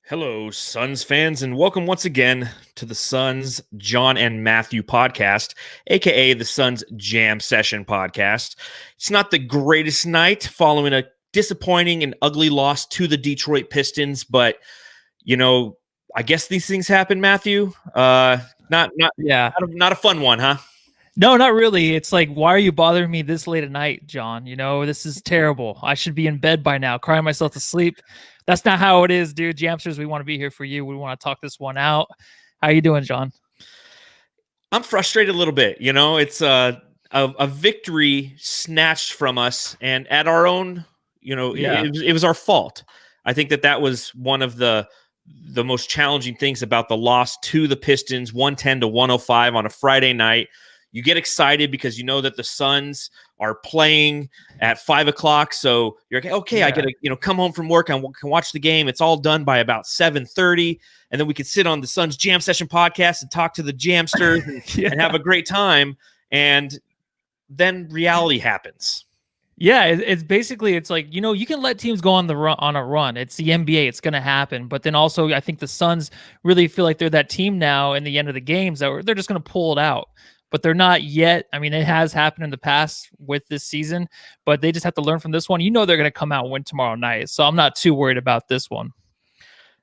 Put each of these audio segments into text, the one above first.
Hello, Suns fans, and welcome once again to the Suns John and Matthew podcast, aka the Suns Jam Session podcast. It's not the greatest night following a disappointing and ugly loss to the Detroit Pistons, but I guess these things happen, Matthew. Not a fun one, huh? No, not really. It's like, why are you bothering me this late at night, John? This is terrible. I should be in bed by now, crying myself to sleep. That's not how it is, dude. Jamsters, we want to be here for you. We want to talk this one out. How you doing, John? I'm frustrated a little bit. It's a victory snatched from us, and at our own, it was our fault. I think that was one of the most challenging things about the loss to the Pistons, 110-105 on a Friday night. You get excited because you know that the Suns are playing at 5 o'clock. So you're like, okay, I get to come home from work. I can watch the game. It's all done by about 7:30. And then we could sit on the Suns Jam Session podcast and talk to the Jamsters and have a great time. And then reality happens. Yeah, it's basically, it's like, you can let teams go on a run. It's the NBA. It's going to happen. But then also, I think the Suns really feel like they're that team now in the end of the games that they're just going to pull it out. But they're not yet. I mean, it has happened in the past with this season, but they just have to learn from this one. They're going to come out and win tomorrow night. So I'm not too worried about this one.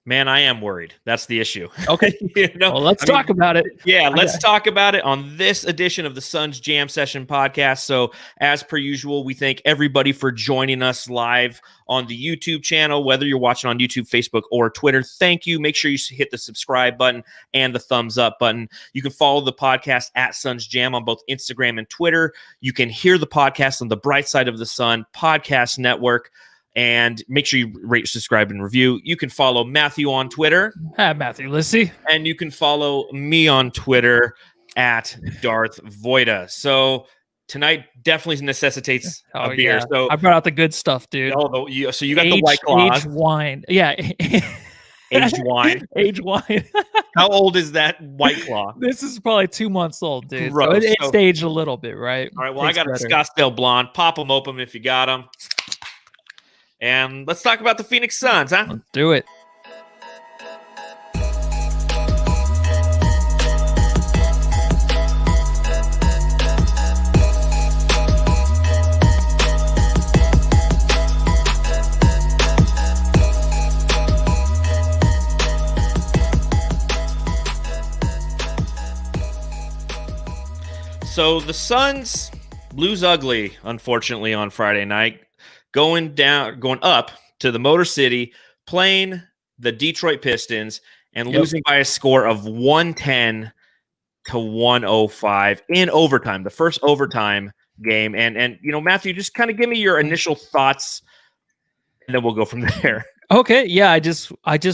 Man, I am worried. That's the issue. Okay. Well, let's talk about it. Yeah, let's talk about it on this edition of the Suns Jam Session podcast. So, as per usual, we thank everybody for joining us live on the YouTube channel, whether you're watching on YouTube, Facebook, or Twitter. Thank you. Make sure you hit the subscribe button and the thumbs up button. You can follow the podcast at Suns Jam on both Instagram and Twitter. You can hear the podcast on the Bright Side of the Sun Podcast Network. And make sure you rate, subscribe, and review. You can follow Matthew on Twitter. At Matthew Lissy. And you can follow me on Twitter at Darth Voida. So tonight definitely necessitates a beer. Yeah. So I brought out the good stuff, dude. So you got the White Claw. Aged wine. Yeah. Aged wine. Aged wine. How old is that White Claw? This is probably 2 months old, dude. Gross. So it's aged a little bit, right? All right. Well, I got a Scottsdale Blonde. Pop them open if you got them. And let's talk about the Phoenix Suns, huh? Let's do it. So the Suns lose ugly, unfortunately, on Friday night. Going up to the Motor City, playing the Detroit Pistons, and losing by a score of 110-105 in overtime, the first overtime game. And Matthew, just kind of give me your initial thoughts, and then we'll go from there. Okay, yeah, I just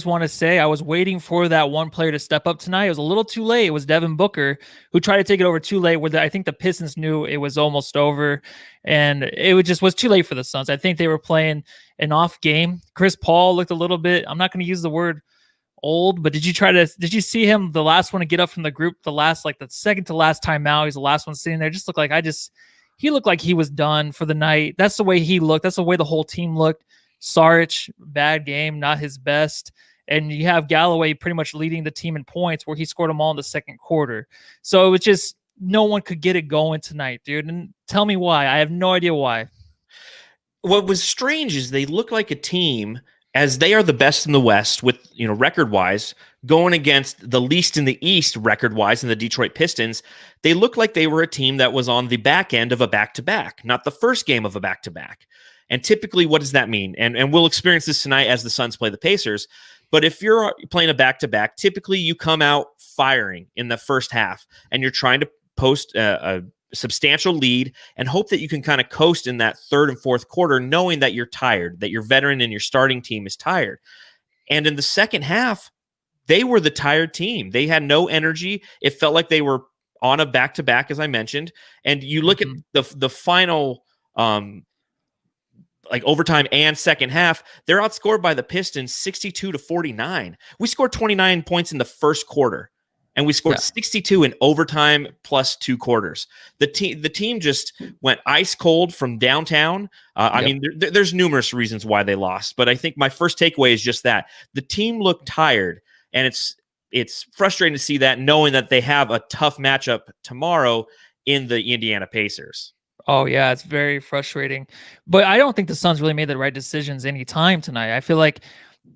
want to say I was waiting for that one player to step up tonight. It was a little too late. It was Devin Booker who tried to take it over too late. I think the Pistons knew it was almost over, and it was too late for the Suns. I think they were playing an off game. Chris Paul looked a little bit, I'm not going to use the word old, but did you see him, the last one to get up from the group, the second to last timeout? He's the last one sitting there. He looked like he was done for the night. That's the way he looked. That's the way the whole team looked. Saric, bad game, not his best. And you have Galloway pretty much leading the team in points, where he scored them all in the second quarter. So it was just, no one could get it going tonight, dude. And tell me why. I have no idea why. What was strange is they look like a team, as they are the best in the West with, record-wise, going against the least in the East record-wise in the Detroit Pistons. They look like they were a team that was on the back end of a back-to-back, not the first game of a back-to-back. And typically, what does that mean? And we'll experience this tonight as the Suns play the Pacers. But if you're playing a back-to-back, typically you come out firing in the first half, and you're trying to post a substantial lead and hope that you can kind of coast in that third and fourth quarter, knowing that you're tired, that your veteran and your starting team is tired. And in the second half, they were the tired team. They had no energy. It felt like they were on a back-to-back, as I mentioned. And you look at the final overtime and second half, they're outscored by the Pistons 62-49. We scored 29 points in the first quarter. and we scored Yeah. 62 in overtime plus 2 quarters. The team just went ice cold from downtown. I mean, there's numerous reasons why they lost, but I think my first takeaway is just that the team looked tired, and it's frustrating to see that, knowing that they have a tough matchup tomorrow in the Indiana Pacers. Oh yeah, it's very frustrating. But I don't think the Suns really made the right decisions any time tonight. I feel like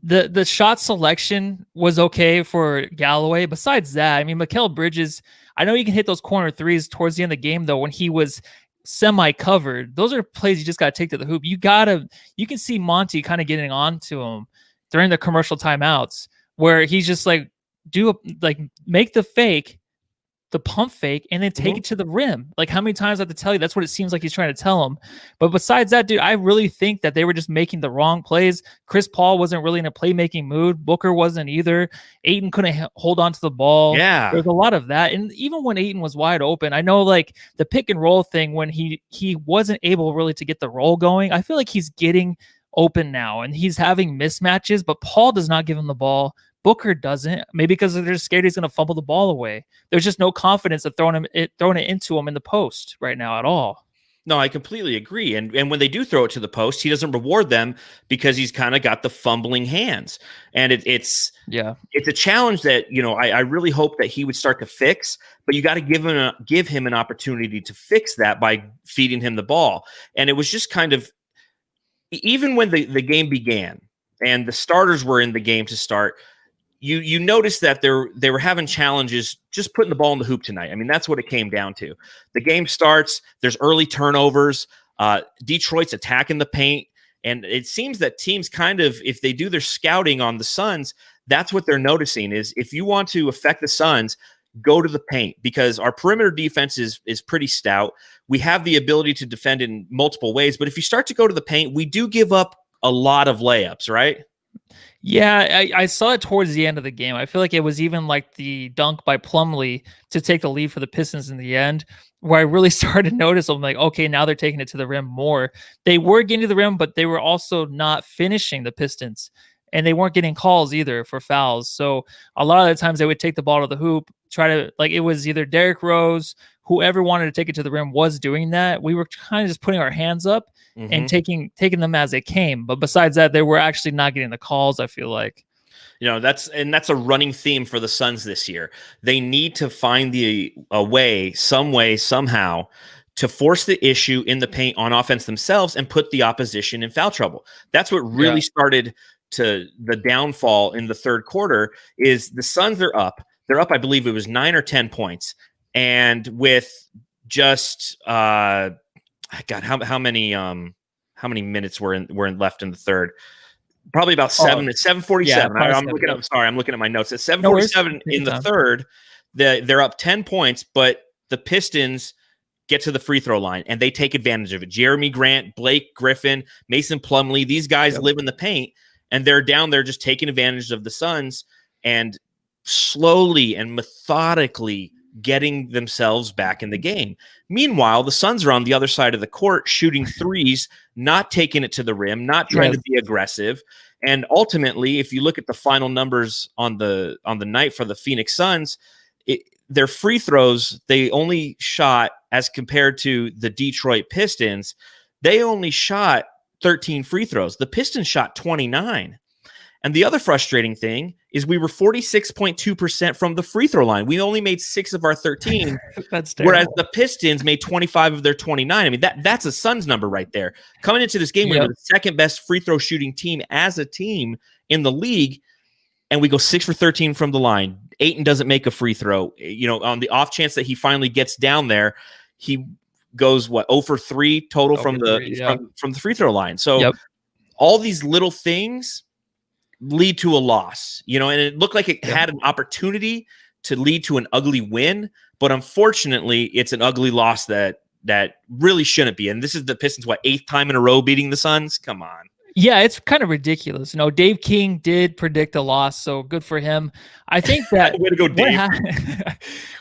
the shot selection was okay for Galloway. Besides that, I mean, Mikal Bridges, I know you can hit those corner threes towards the end of the game, though, when he was semi-covered. Those are plays you just got to take to the hoop. You can see Monty kind of getting on to him during the commercial timeouts where he's just like, make the pump fake, and then take it to the rim. Like, how many times I have to tell you? That's what it seems like he's trying to tell him. But besides that, dude, I really think that they were just making the wrong plays. Chris Paul wasn't really in a playmaking mood. Booker wasn't either. Ayton couldn't hold on to the ball. Yeah. There's a lot of that. And even when Ayton was wide open, I know like the pick and roll thing, when he wasn't able really to get the roll going, I feel like he's getting open now and he's having mismatches, but Paul does not give him the ball. Booker doesn't, maybe because they're scared he's going to fumble the ball away. There's just no confidence of throwing it into him in the post right now at all. No, I completely agree. And when they do throw it to the post, he doesn't reward them because he's kind of got the fumbling hands. And it's a challenge that, I really hope that he would start to fix, but you got to give him an opportunity to fix that by feeding him the ball. And it was just kind of, even when the game began and the starters were in the game to start, you notice that they were having challenges just putting the ball in the hoop tonight. I mean, that's what it came down to. The game starts, there's early turnovers, Detroit's attacking the paint, and it seems that teams kind of, if they do their scouting on the Suns, that's what they're noticing is if you want to affect the Suns, go to the paint, because our perimeter defense is pretty stout. We have the ability to defend in multiple ways, but if you start to go to the paint, we do give up a lot of layups, right? Yeah, I saw it towards the end of the game. I feel like it was even like the dunk by Plumlee to take the lead for the Pistons in the end, where I really started to notice, I'm like, okay, now they're taking it to the rim more. They were getting to the rim, but they were also not finishing the Pistons, and they weren't getting calls either for fouls. So a lot of the times they would take the ball to the hoop, try to, like, it was either Derrick Rose, whoever wanted to take it to the rim was doing that. We were kind of just putting our hands up and taking them as they came. But besides that, they were actually not getting the calls, I feel like. That's a running theme for the Suns this year. They need to find a way, somehow, to force the issue in the paint on offense themselves and put the opposition in foul trouble. That's what really started to the downfall in the third quarter. Is the Suns are up. They're up, I believe it was 9 or 10 points. And with just how many minutes were left in the third? Probably about 7:47. Yeah, I'm looking at my notes. At 7:47 in the third, they're up 10 points, but the Pistons get to the free throw line and they take advantage of it. Jeremy Grant, Blake Griffin, Mason Plumlee, these guys live in the paint, and they're down there just taking advantage of the Suns and slowly and methodically getting themselves back in the game. Meanwhile, the Suns are on the other side of the court shooting threes, not taking it to the rim, not trying to be aggressive. And ultimately, if you look at the final numbers on the night for the Phoenix Suns, their free throws, they only shot, as compared to the Detroit Pistons, they only shot 13 free throws. The Pistons shot 29. And the other frustrating thing is we were 46.2% from the free throw line. We only made 6 of our 13. That's terrible. Whereas the Pistons made 25 of their 29. I mean, that's a Suns number right there. Coming into this game, we were the second best free throw shooting team as a team in the league, and we go 6 for 13 from the line. Ayton doesn't make a free throw. On the off chance that he finally gets down there, he goes 0 for 3 total from the free throw line. So all these little things lead to a loss, and it looked like it had an opportunity to lead to an ugly win, but unfortunately it's an ugly loss that really shouldn't be. And this is the Pistons, 8th time in a row beating the Suns? Come on. Yeah, it's kind of ridiculous. Dave King did predict a loss, so good for him. I think that way to go, Dave.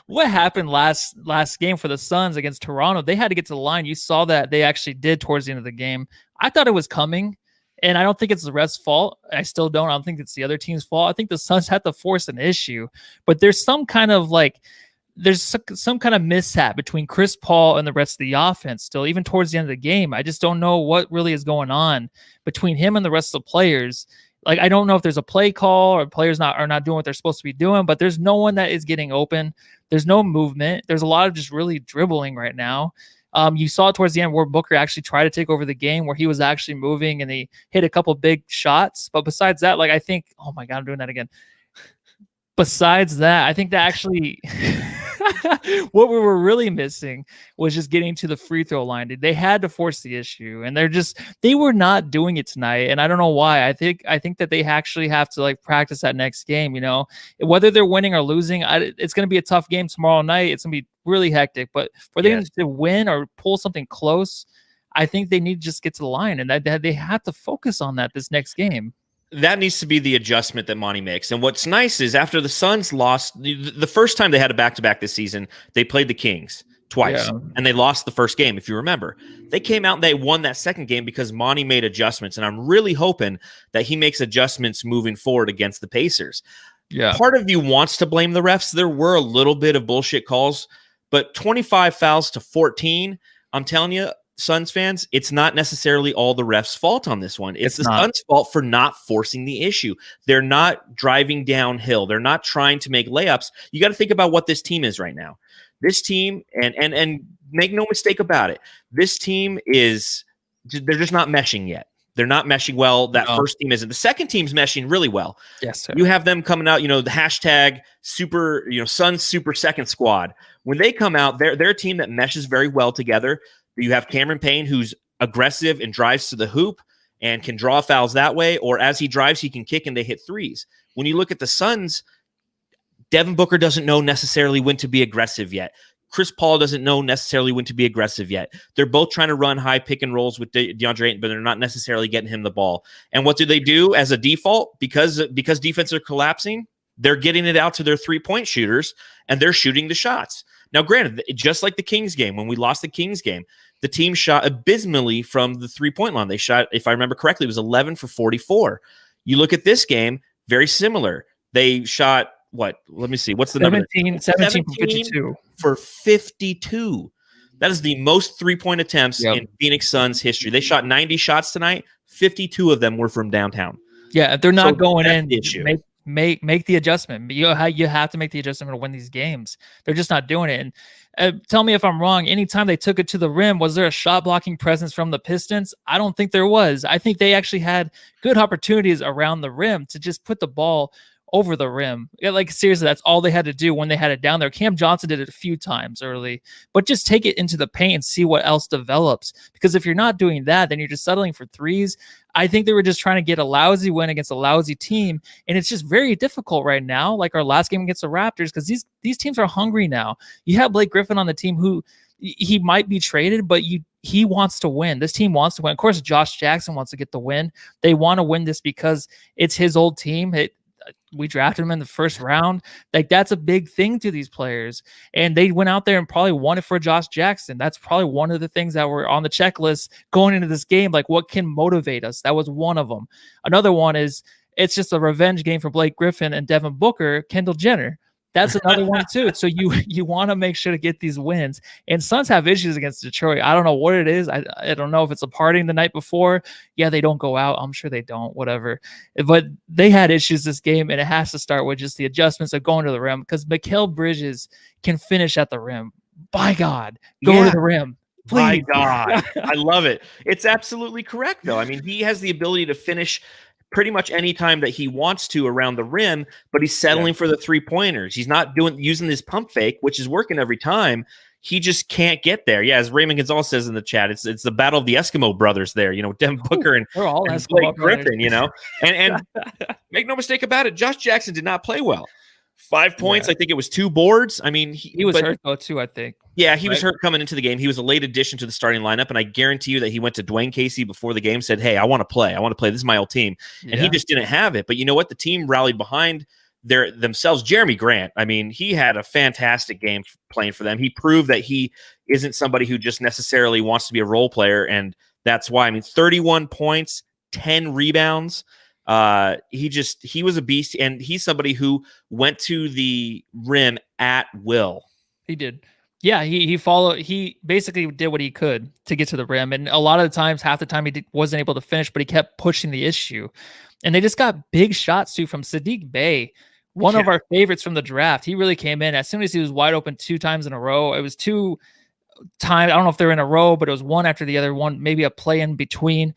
What happened last game for the Suns against Toronto, they had to get to the line. You saw that they actually did towards the end of the game. I thought it was coming. And I don't think it's the ref's fault. I still don't. I don't think it's the other team's fault. I think the Suns had to force an issue, but there's some kind of some kind of mishap between Chris Paul and the rest of the offense still, even towards the end of the game. I just don't know what really is going on between him and the rest of the players. Like, I don't know if there's a play call or players are not doing what they're supposed to be doing, but there's no one that is getting open. There's no movement. There's a lot of just really dribbling right now. You saw towards the end where Booker actually tried to take over the game, where he was actually moving and he hit a couple big shots. But besides that, I think, oh my God, I'm doing that again. Besides that, I think that actually what we were really missing was just getting to the free throw line. They had to force the issue, and they were not doing it tonight. And I don't know why. I think that they actually have to practice that next game. Whether they're winning or losing, it's going to be a tough game tomorrow night. It's going to be really hectic. But for them to win or pull something close, I think they need to just get to the line, and that they have to focus on that this next game. That needs to be the adjustment that Monty makes. And what's nice is after the Suns lost, the first time they had a back-to-back this season, they played the Kings twice, and they lost the first game, if you remember. They came out and they won that second game because Monty made adjustments, and I'm really hoping that he makes adjustments moving forward against the Pacers. Yeah. Part of you wants to blame the refs. There were a little bit of bullshit calls, but 25 fouls to 14, I'm telling you, Suns fans, it's not necessarily all the refs' fault on this one. It's the Suns' fault for not forcing the issue. They're not driving downhill. They're not trying to make layups. You got to think about what this team is right now. This team, and make no mistake about it, this team they're just not meshing yet. They're not meshing well. That first team isn't. The second team's meshing really well. Yes, sir. You have them coming out, the hashtag super, Suns super second squad. When they come out, they're a team that meshes very well together. You have Cameron Payne, who's aggressive and drives to the hoop and can draw fouls that way, or as he drives, he can kick and they hit threes. When you look at the Suns, Devin Booker doesn't know necessarily when to be aggressive yet. Chris Paul doesn't know necessarily when to be aggressive yet. They're both trying to run high pick and rolls with DeAndre Ayton, but they're not necessarily getting him the ball. And what do they do as a default? Because defenses are collapsing, they're getting it out to their three-point shooters, and they're shooting the shots. Now, granted, just like the Kings game, when we lost the Kings game, the team shot abysmally from the three-point line. They shot, if I remember correctly, it was 11 for 44. You look at this game, very similar. They shot, what? Let me see. What's the number? 17 for 52. For 52. That is the most three-point attempts in Phoenix Suns history. They shot 90 shots tonight. 52 of them were from downtown. Yeah, if they're not going in, issue. Make the adjustment. You have to make the adjustment to win these games. They're just not doing it. And tell me if I'm wrong. Anytime they took it to the rim, was there a shot blocking presence from the Pistons? I don't think there was. I think they actually had good opportunities around the rim to just put the ball over the rim. Seriously, that's all they had to do when they had it down there. Cam Johnson did it a few times early, but just take it into the paint and see what else develops. Because if you're not doing that, then you're just settling for threes. I think they were just trying to get a lousy win against a lousy team, and it's just very difficult right now, like our last game against the Raptors, because these teams are hungry now. You have Blake Griffin on the team who he might be traded, but he wants to win. This team wants to win. Of course, Josh Jackson wants to get the win. They want to win this because it's his old team. We drafted him in the first round. That's a big thing to these players. And they went out there and probably won it for Josh Jackson. That's probably one of the things that were on the checklist going into this game. What can motivate us? That was one of them. Another one is it's just a revenge game for Blake Griffin and Devin Booker, Kendall Jenner. That's another one too. So you want to make sure to get these wins. And Suns have issues against Detroit. I don't know what it is. I don't know if it's a partying the night before. Yeah, they don't go out. I'm sure they don't, whatever. But they had issues this game, and it has to start with just the adjustments of going to the rim, because Mikal Bridges can finish at the rim. By God, go to the rim. Please. My God. I love it. It's absolutely correct, though. I mean, he has the ability to finish pretty much any time that he wants to around the rim, but he's settling for the three-pointers. He's not using this pump fake, which is working every time. He just can't get there. Yeah, as Raymond Gonzalez says in the chat, it's the battle of the Eskimo brothers there, Devin Booker and Blake Griffin, and make no mistake about it, Josh Jackson did not play well. 5 points. I think it was 2 boards. I mean, he was hurt though too, I think. Yeah, he was hurt coming into the game. He was a late addition to the starting lineup, and I guarantee you that he went to Dwayne Casey before the game, said, "Hey, I want to play. This is my old team." And he just didn't have it. But you know what? The team rallied behind themselves. Jeremy Grant, I mean, he had a fantastic game playing for them. He proved that he isn't somebody who just necessarily wants to be a role player, and that's why. I mean, 31 points, 10 rebounds. He was a beast, and he's somebody who went to the rim at will. He did. Yeah, he basically did what he could to get to the rim. And a lot of the times, half the time wasn't able to finish, but he kept pushing the issue. And they just got big shots too from Sadiq Bey, one of our favorites from the draft. He really came in as soon as he was wide open 2 times in a row. It was 2 times. I don't know if they're in a row, but it was one after the other, one, maybe a play in between.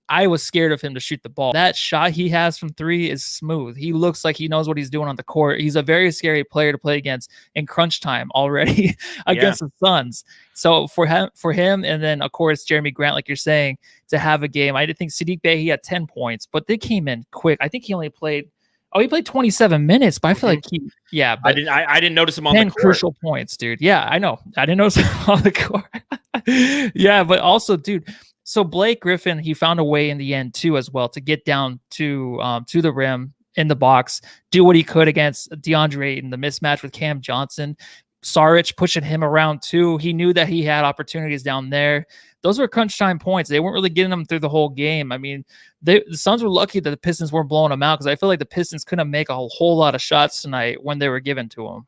I was scared of him to shoot the ball. That shot he has from 3 is smooth. He looks like he knows what he's doing on the court. He's a very scary player to play against in crunch time already against the Suns. So for him, and then of course Jeremy Grant, like you're saying, to have a game. I did think Sadiq Bey, he had 10 points, but they came in quick. I think he only played 27 minutes, but I feel like I didn't notice him on the court. 10 crucial points, dude. Yeah, I know. I didn't notice him on the court. Yeah, but also, dude, so Blake Griffin, he found a way in the end too, as well, to get down to the rim in the box, do what he could against DeAndre in the mismatch with Cam Johnson. Saric pushing him around too. He knew that he had opportunities down there. Those were crunch time points. They weren't really getting them through the whole game. I mean, the Suns were lucky that the Pistons weren't blowing them out, because I feel like the Pistons couldn't make a whole lot of shots tonight when they were given to them.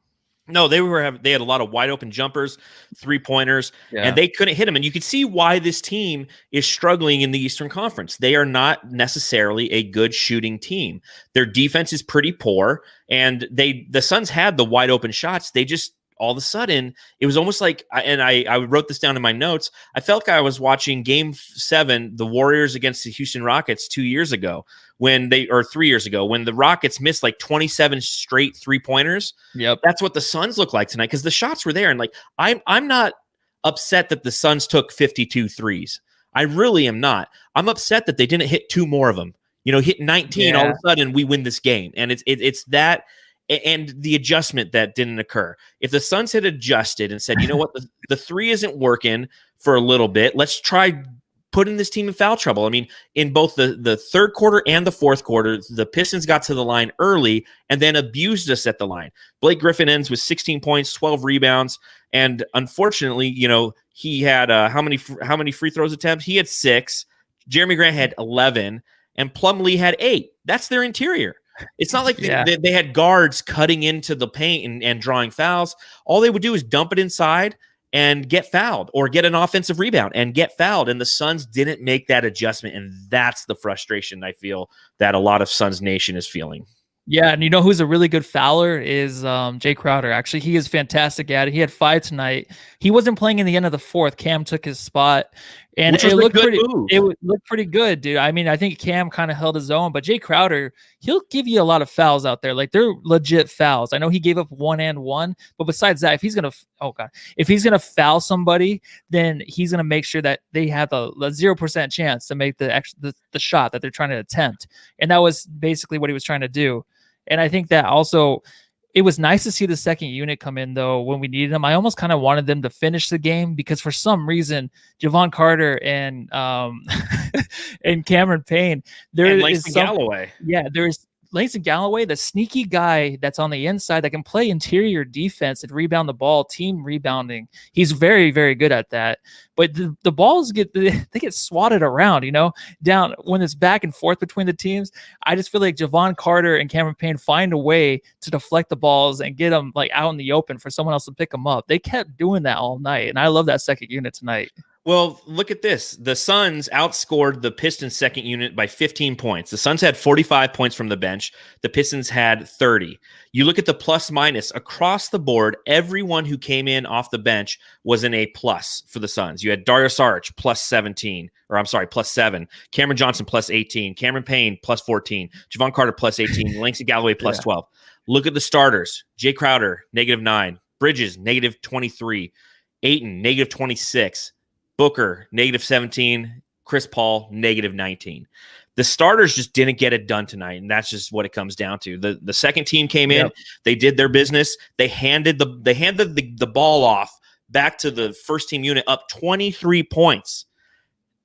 No, they had a lot of wide open jumpers, 3-pointers, and they couldn't hit them. And you could see why this team is struggling in the Eastern Conference. They are not necessarily a good shooting team. Their defense is pretty poor, and the Suns had the wide open shots. They just, all of a sudden, it was almost like, and I wrote this down in my notes, I felt like I was watching Game 7, the Warriors against the Houston Rockets 2 years ago, or 3 years ago, when the Rockets missed like 27 straight 3-pointers. Yep. That's what the Suns look like tonight, because the shots were there. And like, I'm not upset that the Suns took 52 threes. I really am not. I'm upset that they didn't hit 2 more of them. Hit 19, all of a sudden we win this game. And it's that, and the adjustment that didn't occur. If the Suns had adjusted and said, you know what, the 3 isn't working for a little bit, let's try putting this team in foul trouble. I mean, in both the third quarter and the fourth quarter, the Pistons got to the line early and then abused us at the line. Blake Griffin ends with 16 points, 12 rebounds, and unfortunately, he had how many free throws attempts? He had 6. Jeremy Grant had 11, and Plumlee had 8. That's their interior. It's not like they had guards cutting into the paint and drawing fouls. All they would do is dump it inside and get fouled, or get an offensive rebound and get fouled. And the Suns didn't make that adjustment. And that's the frustration I feel that a lot of Suns Nation is feeling. Yeah, and you know who's a really good fouler is Jay Crowder. Actually, he is fantastic at it. He had 5 tonight. He wasn't playing in the end of the fourth. Cam took his spot, and it looked pretty good, dude. I mean, I think Cam kind of held his own, but Jay Crowder, he'll give you a lot of fouls out there. Like, they're legit fouls. I know he gave up 1 and 1, but besides that, if he's gonna foul somebody, then he's gonna make sure that they have the 0% chance to make the shot that they're trying to attempt, and that was basically what he was trying to do. And I think that also, it was nice to see the second unit come in, though, when we needed them. I almost kind of wanted them to finish the game, because for some reason, Javon Carter and and Cameron Payne, Galloway. Yeah, there's Langston Galloway, the sneaky guy that's on the inside that can play interior defense and rebound the ball, team rebounding. He's very, very good at that. But the balls get swatted around, down when it's back and forth between the teams. I just feel like Javon Carter and Cameron Payne find a way to deflect the balls and get them like out in the open for someone else to pick them up. They kept doing that all night, and I love that second unit tonight. Well, look at this. The Suns outscored the Pistons second unit by 15 points. The Suns had 45 points from the bench. The Pistons had 30. You look at the plus minus across the board, everyone who came in off the bench was an A plus for the Suns. You had Dario Saric plus 7. Cameron Johnson plus 18. Cameron Payne plus 14. Javon Carter plus 18. Langston Galloway plus 12. Look at the starters. Jay Crowder, -9. Bridges, -23. Ayton, -26. Booker, -17. Chris Paul, -19. The starters just didn't get it done tonight, and that's just what it comes down to. The second team came in, they did their business. They handed the ball off back to the first team unit up 23 points.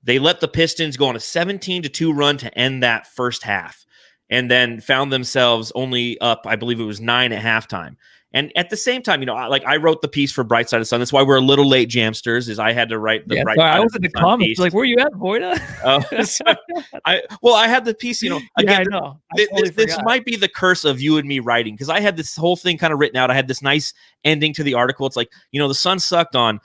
They let the Pistons go on a 17-2 run to end that first half, and then found themselves only up, I believe it was 9 at halftime. And at the same time, I wrote the piece for Bright Side of the Sun. That's why we're a little late, Jamsters, is I had to write the Yeah, Bright so Side I of was in the the Sun comments piece. like, where you at, Voida? So I had the piece, Yeah, again, I know. I totally this forgot. might be the curse of you and me writing, because I had this whole thing kind of written out. I had this nice ending to the article. It's like, the Suns sucked on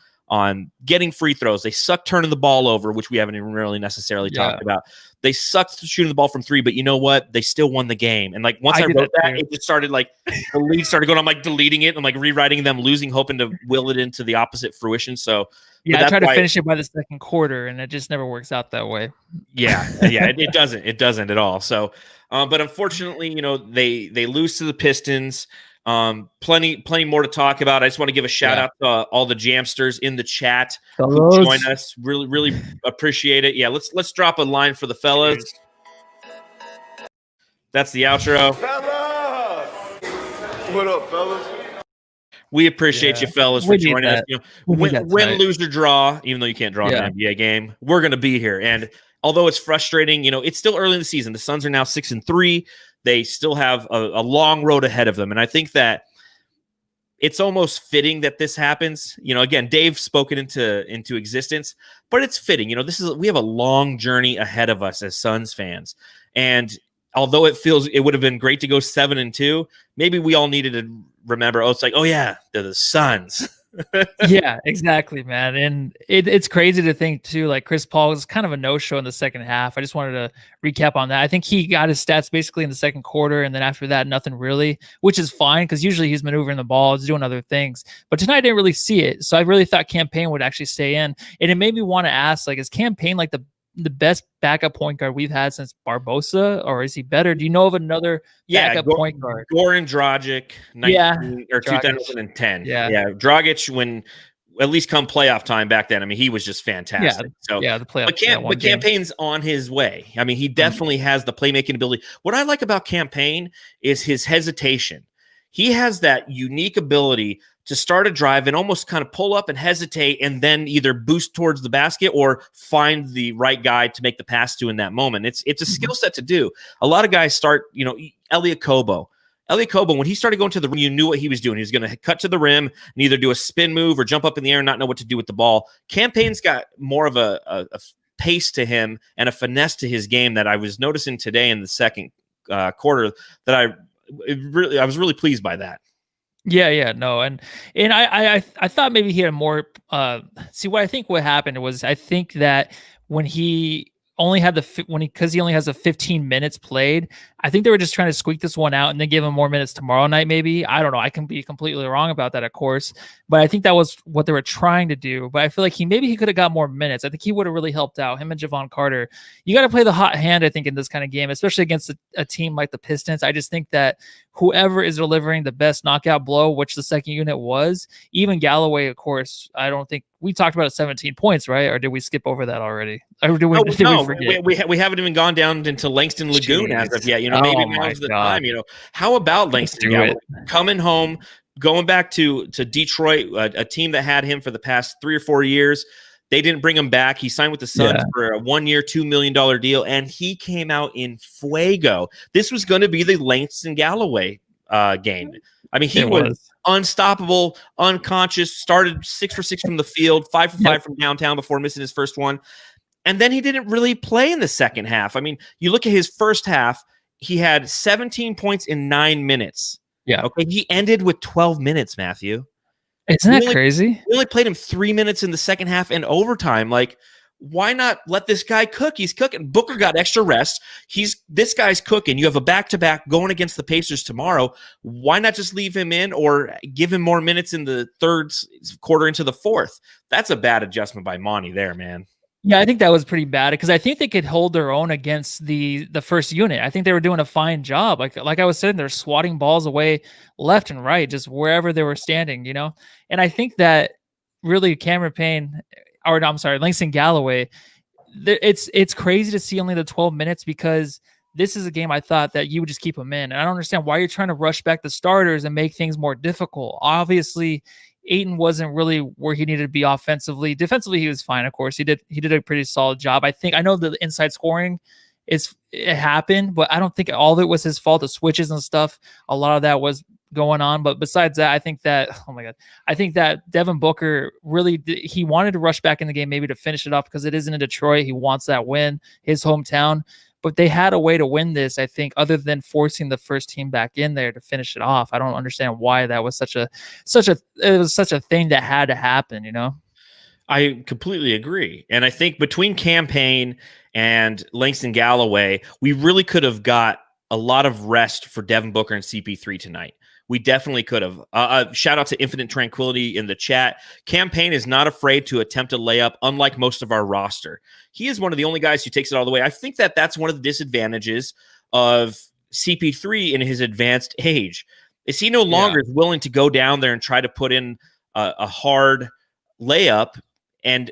getting free throws. They sucked turning the ball over, which we haven't even really necessarily talked about. They sucked shooting the ball from three, but you know what? They still won the game. And like once I wrote that, it just started like the lead started going. I'm like deleting it. I'm like rewriting them, losing, hoping to will it into the opposite fruition. So yeah, I tried to finish it by the second quarter, and it just never works out that way. Yeah, it doesn't. It doesn't at all. So, but unfortunately, they lose to the Pistons. Plenty more to talk about. I just want to give a shout out to all the Jamsters in the chat who join us. Really appreciate it. Yeah, let's drop a line for the fellas. That's the outro. Fellas! What up, fellas? We appreciate you fellas for joining us. Win, lose, or draw, even though you can't draw in an NBA game, we're going to be here. And although it's frustrating, it's still early in the season. The Suns are now 6-3. They still have a long road ahead of them. And I think that it's almost fitting that this happens. Again, Dave spoke it into existence, but it's fitting. We have a long journey ahead of us as Suns fans. And although it would have been great to go 7-2, maybe we all needed to remember, it's like, oh yeah, they're the Suns. Yeah, exactly, man. And it's crazy to think too, like Chris Paul was kind of a no-show in the second half. I just wanted to recap on that. I think he got his stats basically in the second quarter, and then after that, nothing really, which is fine because usually he's maneuvering the ball, he's doing other things. But tonight I didn't really see it. So I really thought Campaign would actually stay in. And it made me want to ask, like, is Campaign like the best backup point guard we've had since Barbosa, or is he better? Do you know of another backup point guard? Goran Dragic, 2010. Yeah, Dragic, when at least come playoff time back then, I mean, he was just fantastic. The playoff. But Campaign's on his way. I mean, he definitely has the playmaking ability. What I like about Campaign is his hesitation. He has that unique ability to start a drive and almost kind of pull up and hesitate and then either boost towards the basket or find the right guy to make the pass to in that moment. It's a skill set to do. A lot of guys start, Elliot Kobo, when he started going to the rim, you knew what he was doing. He was going to cut to the rim and either do a spin move or jump up in the air and not know what to do with the ball. Campaign's got more of a pace to him and a finesse to his game that I was noticing today in the second quarter that I was really pleased by that. Yeah, no, and I thought maybe he had more. See, what I think what happened was I think that when he only had because he only has a 15 minutes played, I think they were just trying to squeak this one out and then give him more minutes tomorrow night. Maybe, I don't know. I can be completely wrong about that, of course, but I think that was what they were trying to do. But I feel like he could have got more minutes. I think he would have really helped out him and Javon Carter. You got to play the hot hand, I think, in this kind of game, especially against a team like the Pistons. I just think that whoever is delivering the best knockout blow, which the second unit was, even Galloway, of course, I don't think we talked about 17 points, right? Or did we skip over that already? Or did we forget? We haven't even gone down into Langston Lagoon as of yet. Maybe now's the time. How about Langston Galloway coming home, going back to Detroit, a team that had him for the past 3 or 4 years? They didn't bring him back. He signed with the Suns for a 1-year, $2 million deal, and he came out in fuego. This was going to be the Langston Galloway game. I mean, he was unstoppable, unconscious, started 6 for 6 from the field, 5 for 5 from downtown before missing his first one. And then he didn't really play in the second half. I mean, you look at his first half, he had 17 points in 9 minutes. Yeah. Okay. He ended with 12 minutes, Matthew. Isn't that crazy? We only played him 3 minutes in the second half and overtime. Like, why not let this guy cook? He's cooking. Booker got extra rest. This guy's cooking. You have a back-to-back going against the Pacers tomorrow. Why not just leave him in or give him more minutes in the third quarter into the fourth? That's a bad adjustment by Monty there, man. Yeah, I think that was pretty bad because I think they could hold their own against the first unit. I think they were doing a fine job. Like I was saying, they're swatting balls away left and right, just wherever they were standing, And I think that really Langston Galloway, it's crazy to see only the 12 minutes because this is a game I thought that you would just keep him in. And I don't understand why you're trying to rush back the starters and make things more difficult. Obviously, Ayton wasn't really where he needed to be offensively. Defensively, he was fine, of course. He did a pretty solid job. I know the inside scoring it happened, but I don't think all of it was his fault. The switches and stuff, a lot of that was going on. But besides that, I think that, oh my God, I think that Devin Booker really, he wanted to rush back in the game maybe to finish it off because it isn't in Detroit. He wants that win, his hometown. But they had a way to win this, I think, other than forcing the first team back in there to finish it off. I don't understand why that was such a thing that had to happen, you know? I completely agree. And I think between Campaign and Langston Galloway, we really could have got a lot of rest for Devin Booker and CP3 tonight. We definitely could have. Shout out to Infinite Tranquility in the chat. Campaign is not afraid to attempt a layup, unlike most of our roster. He is one of the only guys who takes it all the way. I think that that's one of the disadvantages of CP3 in his advanced age. Is he no longer is willing to go down there and try to put in a hard layup and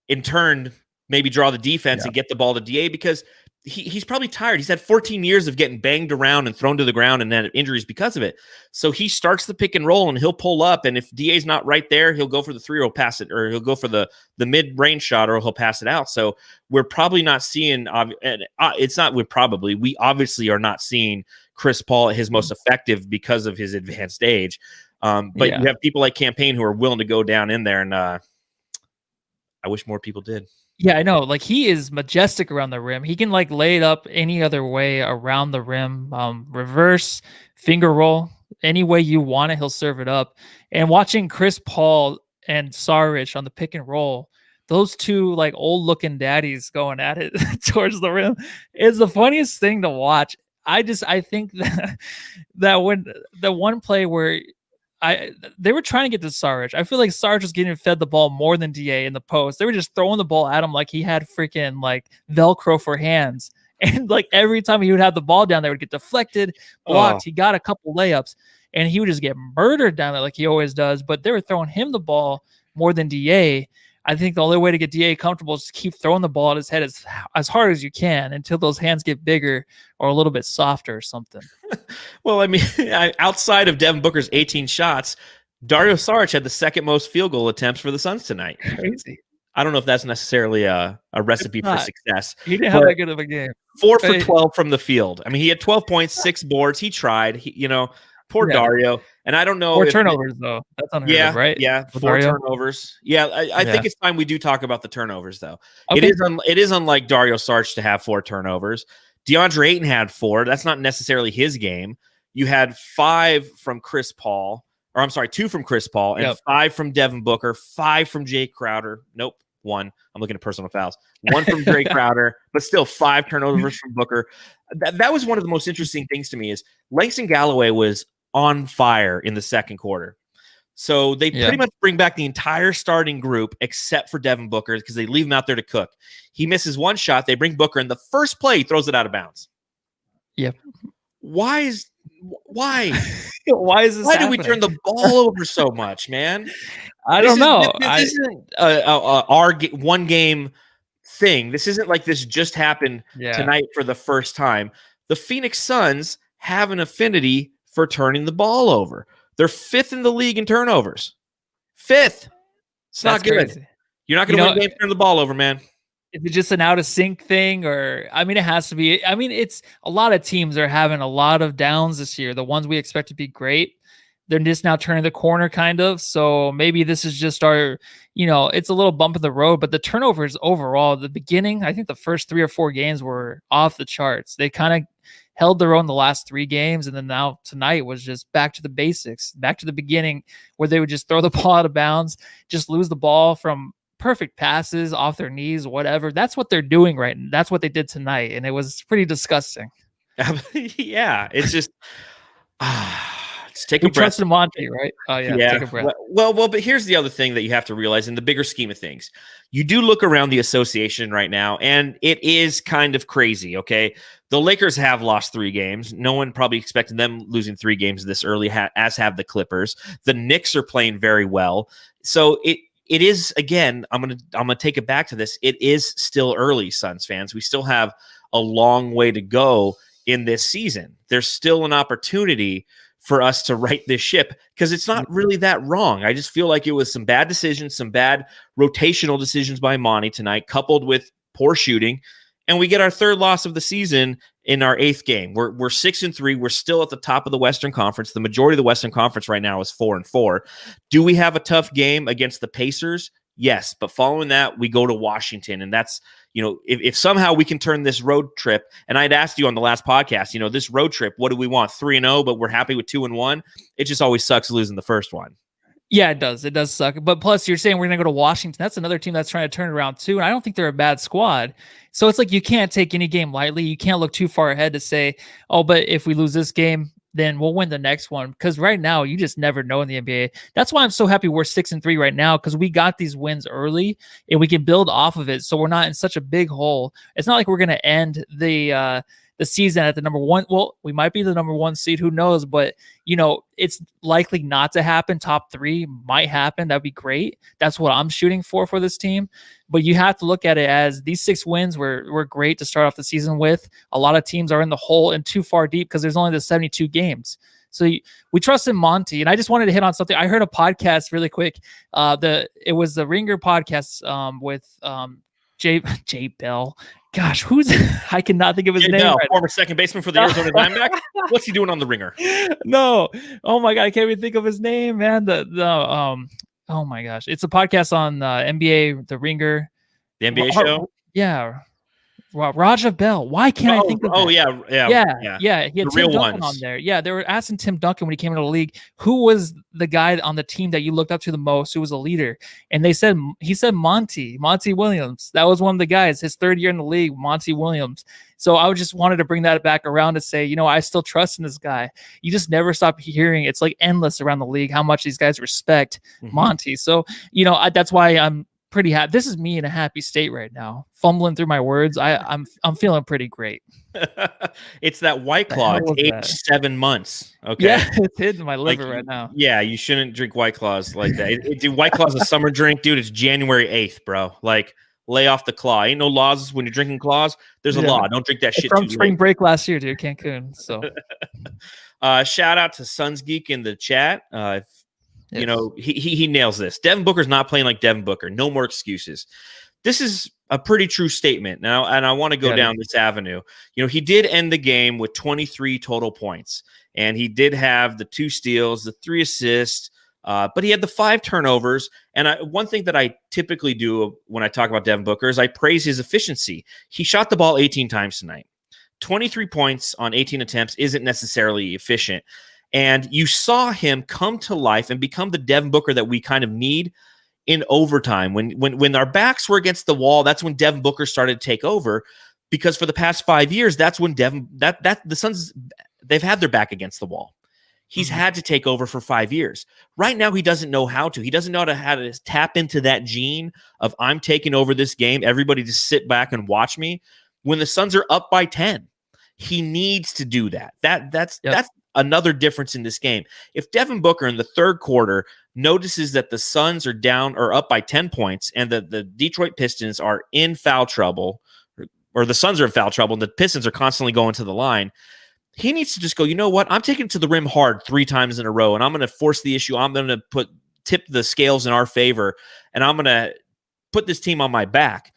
in turn maybe draw the defense and get the ball to DA because he's probably tired. He's had 14 years of getting banged around and thrown to the ground and then injuries because of it. So he starts the pick and roll and he'll pull up. And if DA's not right there, he'll go for the 3 or he'll pass it, or he'll go for the mid-range shot, or he'll pass it out. So we're probably not seeing, we obviously are not seeing Chris Paul at his most effective because of his advanced age. But you have people like Campaign who are willing to go down in there, and I wish more people did. Yeah, I know. Like, he is majestic around the rim. He can like lay it up any other way around the rim, reverse, finger roll, any way you want it, he'll serve it up. And watching Chris Paul and Saric on the pick and roll, those two like old looking daddies going at it towards the rim is the funniest thing to watch. I think that when the one play where they were trying to get to Saric. I feel like Saric was getting fed the ball more than DA in the post. They were just throwing the ball at him like he had freaking like Velcro for hands. And like every time he would have the ball down there, it would get deflected, blocked. He got a couple layups and he would just get murdered down there like he always does. But they were throwing him the ball more than DA. I think the only way to get DA comfortable is to keep throwing the ball at his head as hard as you can until those hands get bigger or a little bit softer or something. Well, I mean, outside of Devin Booker's 18 shots, Dario Saric had the second most field goal attempts for the Suns tonight. Crazy. I don't know if that's necessarily a recipe for success. He didn't have that good of a game. 4 for 12 from the field. I mean, he had 12 points, 6 boards. He tried. Poor Dario. And I don't know. 4 turnovers, though. That's unheard of, right? Yeah, 4 turnovers. Yeah, I think it's time we do talk about the turnovers, though. Okay. It is unlike Dario Saric to have 4 turnovers. DeAndre Ayton had 4. That's not necessarily his game. You had 5 from Chris Paul. Or I'm sorry, 2 from Chris Paul and 5 from Devin Booker, 5 from Jay Crowder. Nope, 1. I'm looking at personal fouls. 1 from Jay Crowder, but still 5 turnovers from Booker. That was one of the most interesting things to me is Langston Galloway was on fire in the second quarter. So they pretty much bring back the entire starting group except for Devin Booker because they leave him out there to cook. He misses 1 shot. They bring Booker in the first play, he throws it out of bounds. Yep. Why? Why is this Why happening? do we turn the ball over so much, man? I don't know. This isn't our one game thing. This isn't like this just happened tonight for the first time. The Phoenix Suns have an affinity for turning the ball over. They're 5th in the league in turnovers. 5th. It's not good. Crazy. You're not going to win games turning the ball over, man. Is it just an out of sync thing? Or, I mean, it has to be. I mean, it's a lot of teams are having a lot of downs this year. The ones we expect to be great, they're just now turning the corner kind of. So maybe this is just our, it's a little bump in the road, but the turnovers overall, the beginning, I think the first 3 or 4 games were off the charts. They kind of held their own the last 3 games. And then now tonight was just back to the basics, back to the beginning where they would just throw the ball out of bounds, just lose the ball from perfect passes off their knees, whatever. That's what they're doing right now. That's what they did tonight. And it was pretty disgusting. Yeah. It's just, take a breath. Trust in Monty, right? Oh yeah. Take a breath. Well, but here's the other thing that you have to realize in the bigger scheme of things. You do look around the association right now, and it is kind of crazy. Okay. The Lakers have lost 3 games. No one probably expected them losing 3 games this early, as have the Clippers. The Knicks are playing very well. So it is, again, I'm gonna take it back to this. It is still early, Suns fans. We still have a long way to go in this season. There's still an opportunity for us to right this ship because it's not really that wrong. I just feel like it was some bad decisions, some bad rotational decisions by Monty tonight, coupled with poor shooting. And we get our 3rd loss of the season in our 8th game. We're 6-3. We're still at the top of the Western Conference. The majority of the Western Conference right now is 4-4. Do we have a tough game against the Pacers? Yes, but following that, we go to Washington, and that's, if somehow we can turn this road trip, and I'd asked you on the last podcast, this road trip, what do we want? 3-0, but we're happy with 2-1. It just always sucks losing the first one. Yeah, it does. It does suck. But plus, you're saying we're going to go to Washington. That's another team that's trying to turn it around too. And I don't think they're a bad squad. So it's like you can't take any game lightly. You can't look too far ahead to say, oh, but if we lose this game, then we'll win the next one. Because right now, you just never know in the NBA. That's why I'm so happy we're 6-3 right now, because we got these wins early and we can build off of it. So we're not in such a big hole. It's not like we're going to end the season at the number one. Well, we might be the number one seed. Who knows? But, it's likely not to happen. Top 3 might happen. That'd be great. That's what I'm shooting for this team. But you have to look at it as these 6 wins were great to start off the season with. A lot of teams are in the hole and too far deep because there's only the 72 games. So we trust in Monty. And I just wanted to hit on something. I heard a podcast really quick. It was the Ringer podcast with Jay Bell. Gosh, I cannot think of his name. Right, former second baseman for the Arizona Diamondbacks. What's he doing on the Ringer? No. Oh my God, I can't even think of his name, man. Oh my gosh, it's a podcast on NBA, the Ringer, the NBA show. Yeah, Raja Bell. Why can't I think of? Oh, that? Yeah. He had the Tim real Duncan ones on there. Yeah, they were asking Tim Duncan when he came into the league, who was the guy on the team that you looked up to the most, who was a leader, and he said Monty Williams. That was one of the guys. His 3rd year in the league, Monty Williams. So I just wanted to bring that back around to say, I still trust in this guy. You just never stop hearing. It's like endless around the league how much these guys respect Monty. So that's why I'm pretty happy. This is me in a happy state right now, fumbling through my words. I'm feeling pretty great. It's that White Claw. It's aged 7 months. Okay, yeah, it's hitting my liver right now. Yeah, you shouldn't drink White Claws like that. Dude, White Claw's a summer drink, dude. It's January 8th, bro. Like, lay off the claw. Ain't no laws when you're drinking claws. There's a law. Don't drink that shit. From spring break last year, dude, Cancun. So, shout out to Suns Geek in the chat. He nails this. Devin Booker's not playing like Devin Booker. No more excuses. This is a pretty true statement now, and I want to go down this avenue. He did end the game with 23 total points, and he did have the 2 steals, the 3 assists, but he had the 5 turnovers. And one thing that I typically do when I talk about Devin Booker is I praise his efficiency. He shot the ball 18 times tonight. 23 points on 18 attempts isn't necessarily efficient. And you saw him come to life and become the Devin Booker that we kind of need in overtime. When our backs were against the wall, that's when Devin Booker started to take over, because for the past 5 years, that's when the Suns, they've had their back against the wall. He's had to take over for 5 years. Right now, he doesn't know how to. He doesn't know how to tap into that gene of I'm taking over this game. Everybody just sit back and watch me. When the Suns are up by 10, he needs to do that. That's another difference in this game. If Devin Booker in the 3rd quarter notices that the Suns are down or up by 10 points and the Detroit Pistons are in foul trouble, or the Suns are in foul trouble and the Pistons are constantly going to the line, he needs to just go, you know what? I'm taking it to the rim hard 3 times in a row, and I'm going to force the issue. I'm going to tip the scales in our favor, and I'm going to put this team on my back.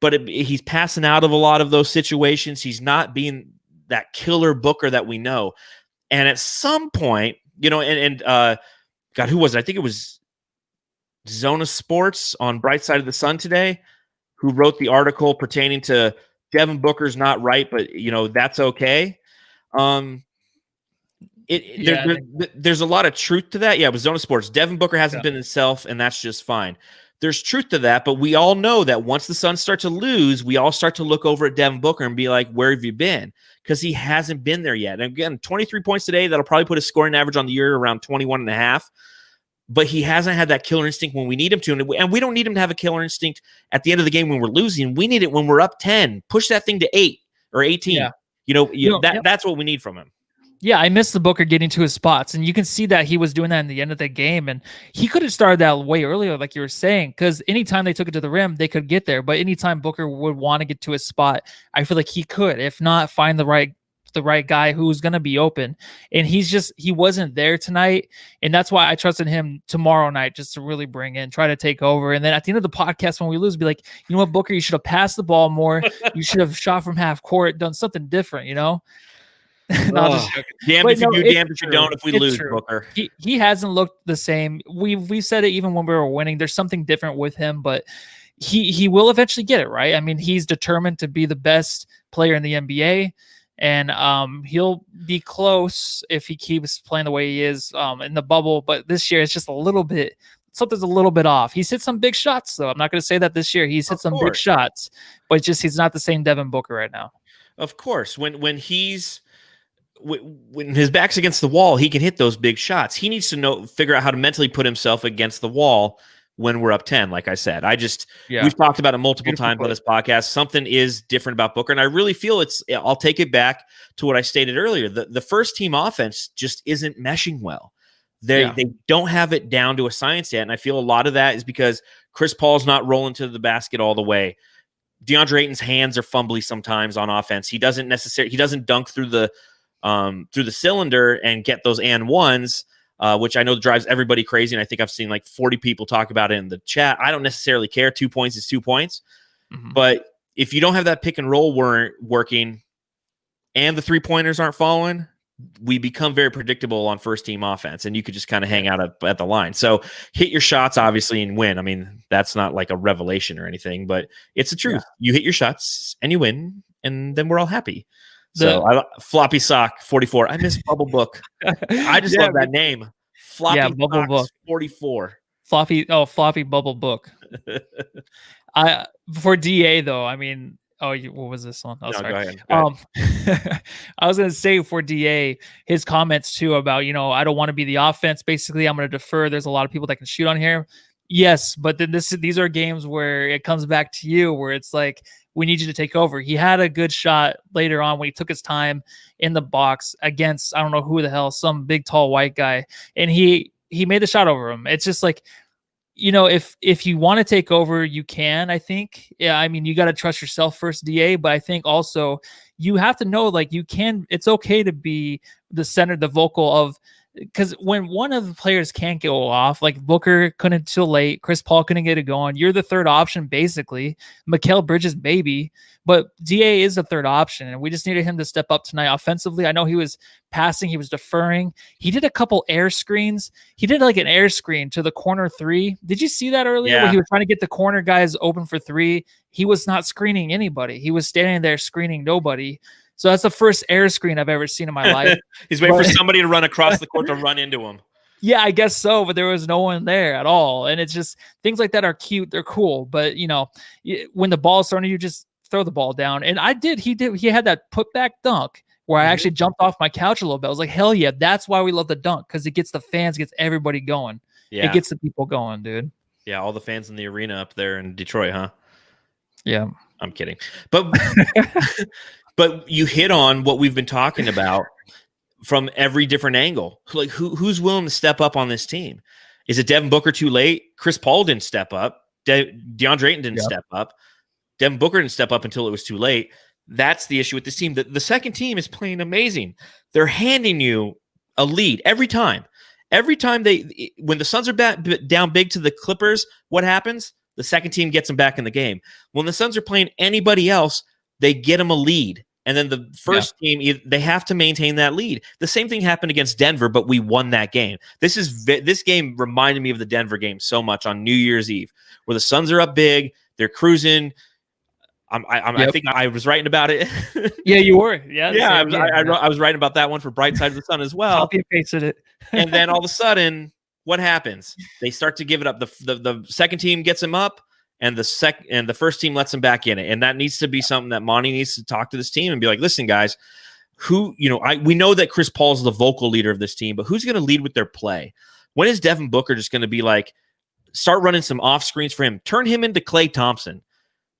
But he's passing out of a lot of those situations. He's not being that killer Booker that we know. And at some point, God, who was it? I think it was Zona Sports on Bright Side of the Sun today, who wrote the article pertaining to Devin Booker's not right, but that's okay. There's a lot of truth to that. Yeah, it was Zona Sports. Devin Booker hasn't been himself, and that's just fine. There's truth to that, but we all know that once the Suns start to lose, we all start to look over at Devin Booker and be like, where have you been? Because he hasn't been there yet. And again, 23 points today, that'll probably put his scoring average on the year around 21.5. But he hasn't had that killer instinct when we need him to. And we don't need him to have a killer instinct at the end of the game when we're losing. We need it when we're up 10. Push that thing to 8 or 18. Yeah. That's what we need from him. Yeah, I missed the Booker getting to his spots, and you can see that he was doing that in the end of the game, and he could have started that way earlier, like you were saying, because anytime they took it to the rim, they could get there, but anytime Booker would want to get to his spot, I feel like he could, if not, find the right the right guy who's going to be open. And he wasn't there tonight. And that's why I trusted him tomorrow night just to really bring in, try to take over. And then at the end of the podcast, when we lose, be like, you know what, Booker, you should have passed the ball more. You should have shot from half court, done something different, you know? No, just joking. Damned if you do, damned if you don't if we lose, true. Booker. He hasn't looked the same. We've said it even when we were winning. There's something different with him, but he will eventually get it, right? I mean, he's determined to be the best player in the NBA, and he'll be close if he keeps playing the way he is in the bubble. But this year, it's just something's a little bit off. He's hit some big shots, though. I'm not going to say that this year. He's hit some big shots, but he's not the same Devin Booker right now. Of course, when his back's against the wall, he can hit those big shots. He needs to figure out how to mentally put himself against the wall when we're up 10, like I said. We've talked about it multiple times on this podcast. Something is different about Booker, and I really feel I'll take it back to what I stated earlier. The first team offense just isn't meshing well. They don't have it down to a science yet, and I feel a lot of that is because Chris Paul's not rolling to the basket all the way. DeAndre Ayton's hands are fumbly sometimes on offense. He doesn't dunk through the cylinder and get those and ones, which I know drives everybody crazy. And I think I've seen like 40 people talk about it in the chat. I don't necessarily care. 2 points is 2 points. Mm-hmm. But if you don't have that pick and roll working and the 3-pointers aren't falling, we become very predictable on first team offense, and you could just kind of hang out at the line. So hit your shots, obviously, and win. I mean, that's not like a revelation or anything, but it's the truth. Yeah. You hit your shots and you win, and then we're all happy. Floppy Sock 44. I miss Bubble Book. I just love that name. Floppy Bubble Book 44. Floppy Bubble Book. For DA though, I mean, what was this one? Sorry. Go ahead. I was going to say for DA, his comments too about, I don't want to be the offense. Basically, I'm going to defer. There's a lot of people that can shoot on here. Yes, but then these are games where it comes back to you, where it's like, we need you to take over. He had a good shot later on when he took his time in the box against, I don't know who the hell, some big, tall, white guy. And he made the shot over him. It's just like, if you want to take over, you can, I think. Yeah, I mean, you got to trust yourself first, DA, but I think also you have to know, like, it's okay to be the center, the vocal of, because when one of the players can't go off, like Booker couldn't until late, Chris Paul couldn't get it going. You're the third option, basically. Mikal Bridges, maybe, but DA is the third option, and we just needed him to step up tonight offensively. I know he was passing, he was deferring. He did a couple air screens. He did like an air screen to the corner 3. Did you see that earlier? Where he was trying to get the corner guys open for 3. He was not screening anybody. He was standing there screening nobody. So that's the first air screen I've ever seen in my life. He's waiting for somebody to run across the court to run into him. Yeah, I guess so, but there was no one there at all. And it's just things like that are cute. They're cool. But, when the ball's thrown, you just throw the ball down. And he had that putback dunk where I actually jumped off my couch a little bit. I was like, hell yeah, that's why we love the dunk, because it gets the fans, gets everybody going. Yeah. It gets the people going, dude. Yeah, all the fans in the arena up there in Detroit, huh? Yeah. I'm kidding. But but you hit on what we've been talking about from every different angle. Like, who's willing to step up on this team? Is it Devin Booker too late? Chris Paul didn't step up. DeAndre Ayton didn't step up. Devin Booker didn't step up until it was too late. That's the issue with this team. The second team is playing amazing. They're handing you a lead every time. Every time when the Suns are down big to the Clippers, what happens? The second team gets them back in the game. When the Suns are playing anybody else, they get them a lead. And then the first team, they have to maintain that lead. The same thing happened against Denver, but we won that game. This game reminded me of the Denver game so much on New Year's Eve, where the Suns are up big, they're cruising. I think I was writing about it. Yeah, you were. Yeah, I was writing about that one for Bright Side of the Sun as well. Copy and pasted it. And then all of a sudden, what happens? They start to give it up. The second team gets them up, and the first team lets them back in it. And that needs to be something that Monty needs to talk to this team and be like, listen, guys, we know that Chris Paul's the vocal leader of this team, but who's going to lead with their play? When is Devin Booker just going to be like, start running some off screens for him? Turn him into Klay Thompson.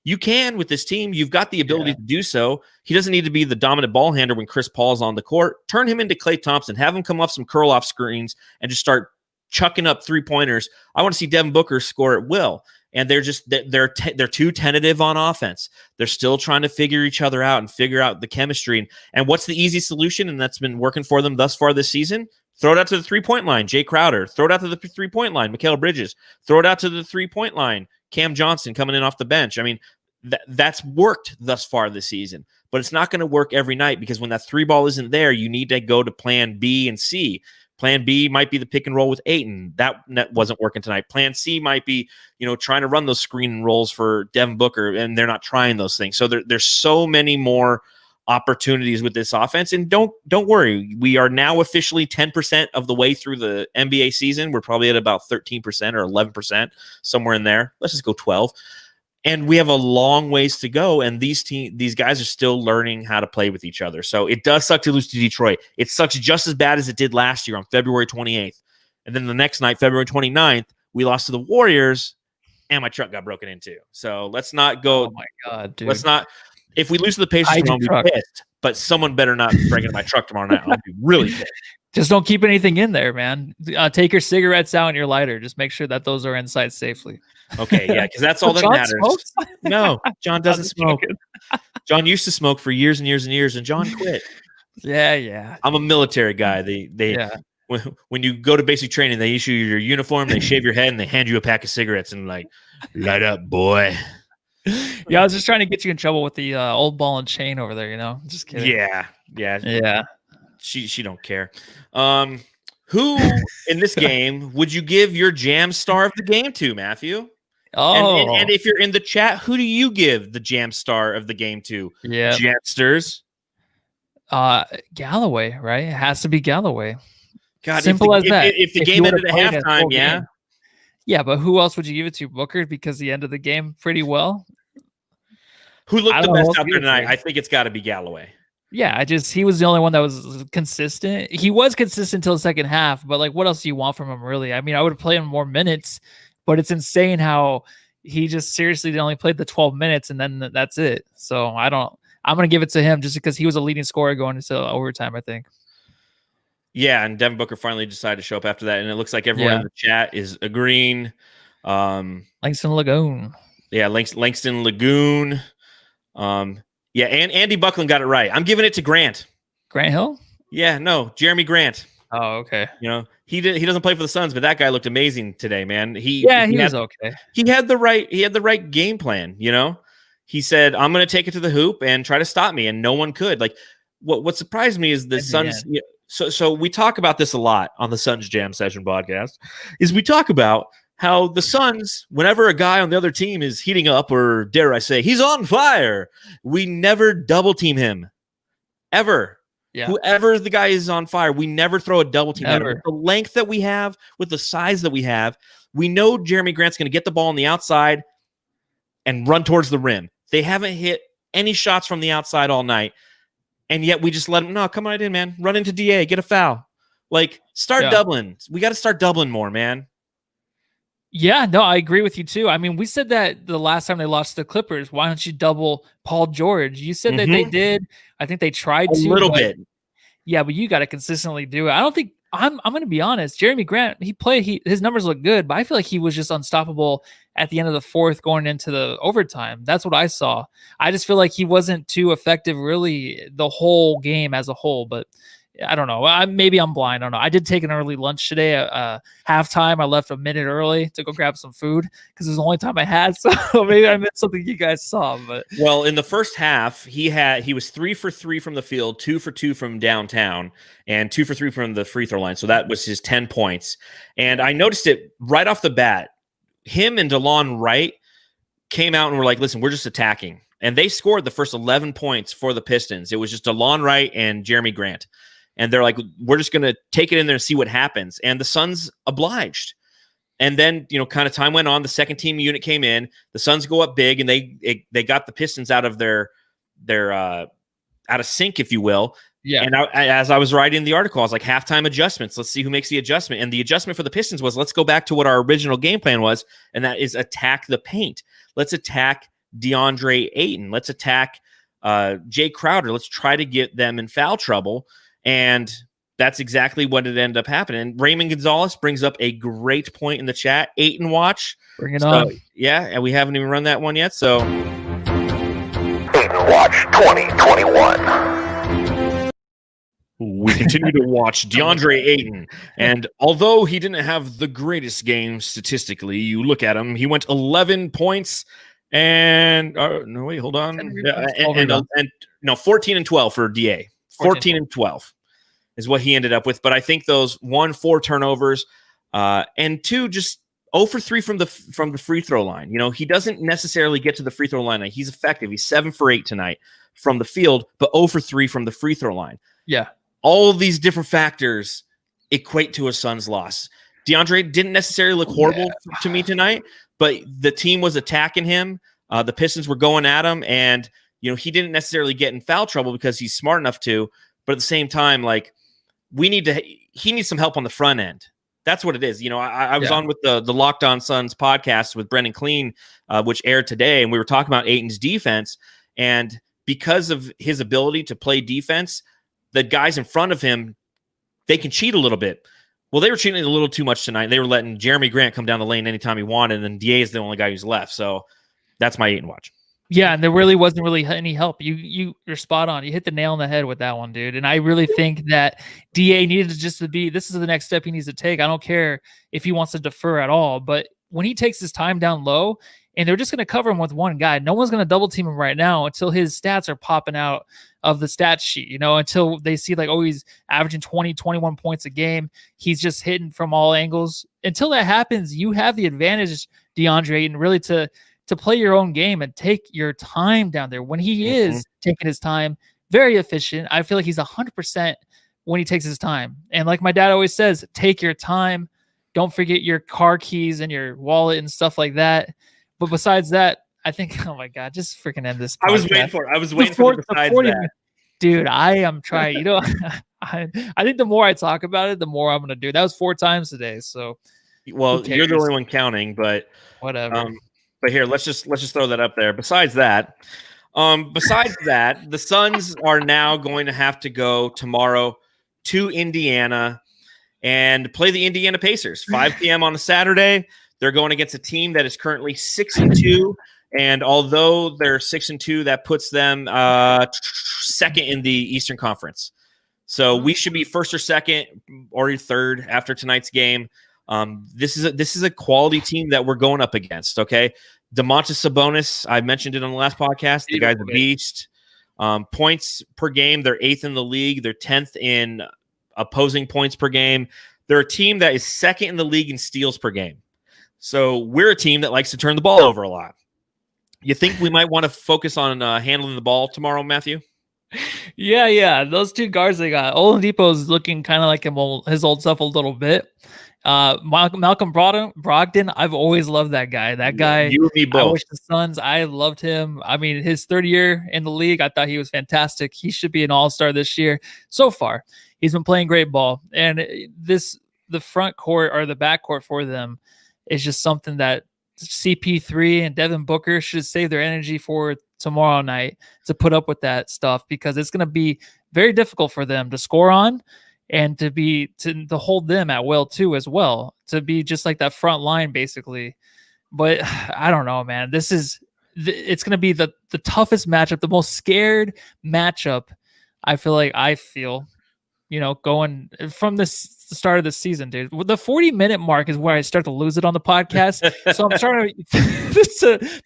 You can with this team. You've got the ability to do so. He doesn't need to be the dominant ball handler when Chris Paul's on the court. Turn him into Klay Thompson. Have him come off some curl-off screens and just start chucking up 3-pointers. I want to see Devin Booker score at will. And they're too tentative on offense. They're still trying to figure each other out and figure out the chemistry. And what's the easy solution? And that's been working for them thus far this season. Throw it out to the 3-point line, Jay Crowder. Throw it out to the 3-point line, Mikal Bridges. Throw it out to the 3-point line, Cam Johnson coming in off the bench. I mean, that's worked thus far this season. But it's not going to work every night because when that 3 ball isn't there, you need to go to plan B and C. Plan B might be the pick and roll with Ayton. That wasn't working tonight. Plan C might be, trying to run those screen and rolls for Devin Booker, and they're not trying those things. So there's so many more opportunities with this offense. And don't worry, we are now officially 10% of the way through the NBA season. We're probably at about 13% or 11%, somewhere in there. Let's just go 12. And we have a long ways to go, and these guys are still learning how to play with each other. So it does suck to lose to Detroit. It sucks just as bad as it did last year on February 28th. And then the next night, February 29th, we lost to the Warriors, and my truck got broken into. So let's not go. Oh, my God, dude. Let's not. If we lose to the Pacers, I'll be pissed. But someone better not break into my truck tomorrow night. I'll be really pissed. Just don't keep anything in there, man. Take your cigarettes out and your lighter. Just make sure that those are inside safely. Okay, yeah, because that's all that matters. Smokes? No, John doesn't smoke. John used to smoke for years and years and years, and John quit. Yeah. I'm a military guy. When you go to basic training, they issue your uniform, they shave your head, and they hand you a pack of cigarettes and like, light up, boy. Yeah, I was just trying to get you in trouble with the old ball and chain over there. Just kidding. Yeah. She don't care. Who in this game would you give your jam star of the game to, Matthew? Oh, and if you're in the chat, who do you give the jam star of the game to? Yeah, Jamsters. Galloway, right? It has to be Galloway. God, simple as that. If the game ended at halftime, yeah. Yeah, but who else would you give it to? Booker, because he ended the game pretty well. Who looked the best out there tonight? I think it's got to be Galloway. Yeah, he was the only one that was consistent. He was consistent until the second half, but what else do you want from him, really? I mean, I would have played him more minutes, but it's insane how he just seriously only played the 12 minutes and then that's it. So I'm going to give it to him just because he was a leading scorer going into overtime, I think. Yeah, and Devin Booker finally decided to show up after that, and it looks like everyone in the chat is agreeing. Langston Lagoon. Yeah, Langston Lagoon. Yeah, and Andy Buckland got it right. I'm giving it to Grant. Grant Hill? Yeah, no, Jeremy Grant. Oh, okay. He doesn't play for the Suns, but that guy looked amazing today, man. He was okay. He had the right game plan, He said, "I'm going to take it to the hoop and try to stop me," and no one could. What surprised me is the Suns. So we talk about this a lot on the Suns Jam Session podcast. Is we talk about how the Suns, whenever a guy on the other team is heating up, or dare I say, he's on fire, we never double team him. Ever. Yeah. Whoever the guy is on fire, we never throw a double team at him. With the length that we have, with the size that we have, we know Jeremy Grant's going to get the ball on the outside and run towards the rim. They haven't hit any shots from the outside all night, and yet we just let him, no, come right in, man. Run into DA, get a foul. Start doubling. We got to start doubling more, man. Yeah, no, I agree with you too. I mean, we said that the last time they lost to the Clippers. Why don't you double Paul George? You said that they did. I think they tried to. A little bit. Yeah, but you got to consistently do it. I don't think I'm going to be honest. Jeremy Grant, his numbers look good, but I feel like he was just unstoppable at the end of the fourth going into the overtime. That's what I saw. I just feel like he wasn't too effective really the whole game as a whole, but I don't know. Maybe I'm blind. I don't know. I did take an early lunch today. Halftime, I left a minute early to go grab some food because it was the only time I had. So maybe I missed something you guys saw. But in the first half, he was 3 for 3 from the field, 2 for 2 from downtown, and 2 for 3 from the free throw line. So that was his 10 points. And I noticed it right off the bat. Him and DeLon Wright came out and were like, "Listen, we're just attacking." And they scored the first 11 points for the Pistons. It was just DeLon Wright and Jeremy Grant. And they're like, we're just going to take it in there and see what happens. And the Suns obliged. And then, kind of time went on. The second team unit came in. The Suns go up big, and they got the Pistons out of their out of sync, if you will. Yeah. And as I was writing the article, I was like, halftime adjustments. Let's see who makes the adjustment. And the adjustment for the Pistons was, let's go back to what our original game plan was, and that is attack the paint. Let's attack DeAndre Ayton. Let's attack Jay Crowder. Let's try to get them in foul trouble. And that's exactly what it ended up happening. Raymond Gonzalez brings up a great point in the chat. Ayton watch. Bring it on. Yeah, and we haven't even run that one yet. So Ayton Watch 2021. we continue to watch DeAndre Ayton. And although he didn't have the greatest game statistically, you look at him, he went 11 points and no, wait, hold on. And 14 and 12 for DA. 14 and 12 is what he ended up with. But I think those 4 turnovers and 2 just 0 for 3 from the free throw line. You know, he doesn't necessarily get to the free throw line. He's effective. He's 7 for 8 tonight from the field, but 0 for 3 from the free throw line. Yeah. All of these different factors equate to a Suns loss. DeAndre didn't necessarily look horrible to me tonight, but the team was attacking him. The Pistons were going at him, and you know he didn't necessarily get in foul trouble because he's smart enough to. But at the same time, like he needs some help on the front end. That's what it is. You know, I was on with the Locked On Suns podcast with Brendan Clean, which aired today, and we were talking about Ayton's defense, and because of his ability to play defense, the guys in front of him, they can cheat a little bit. Well, they were cheating a little too much tonight. They were letting Jeremy Grant come down the lane anytime he wanted, and then DA is the only guy who's left. So that's my Ayton watch. Yeah, and there really wasn't any help. You're spot on. You hit the nail on the head with that one, dude. And I really think that DA needed to be, this is the next step he needs to take. I don't care if he wants to defer at all, but when he takes his time down low, and they're just going to cover him with one guy. No one's going to double team him right now until his stats are popping out of the stat sheet, you know, until they see like, oh, he's averaging 20, 21 points a game. He's just hitting from all angles. Until that happens, you have the advantage, DeAndre, and really to play your own game and take your time down there. When he is taking his time, very efficient. I feel like he's 100% when he takes his time. And like my dad always says, take your time. Don't forget your car keys and your wallet and stuff like that. But besides that, I think, oh my God, just freaking end this podcast. I was waiting for besides that. Dude, I am trying. You know, I think the more I talk about it, the more I'm going to do. That was 4 times today. So, well, you're the only one counting, but whatever. But here, let's just throw that up there. Besides that, the Suns are now going to have to go tomorrow to Indiana and play the Indiana Pacers. 5 p.m. on a Saturday. They're going against a team that is currently 6-2, and although they're 6-2, that puts them second in the Eastern Conference. So we should be first or second or third after tonight's game. This is a quality team that we're going up against. Okay, Domantas Sabonis, I mentioned it on the last podcast. The guy's a beast. Points per game, they're 8th in the league. They're 10th in opposing points per game. They're a team that is second in the league in steals per game. So we're a team that likes to turn the ball over a lot. You think we might want to focus on handling the ball tomorrow, Matthew? Yeah. Those 2 guards they got. Oladipo's looking kind of like his old self a little bit. Malcolm Brogdon, I've always loved that guy. That guy, you and me both. I wish the Suns, I loved him. I mean, his 3rd year in the league, I thought he was fantastic. He should be an all-star this year. So far, he's been playing great ball. And the front court or the back court for them is just something that CP3 and Devin Booker should save their energy for tomorrow night to put up with that stuff, because it's going to be very difficult for them to score on and to hold them at will too, as well, to be just like that front line basically. But I don't know, man, it's going to be the toughest matchup, the most scared matchup. I feel, you know, going from the start of the season, dude. The 40-minute mark is where I start to lose it on the podcast. So I'm trying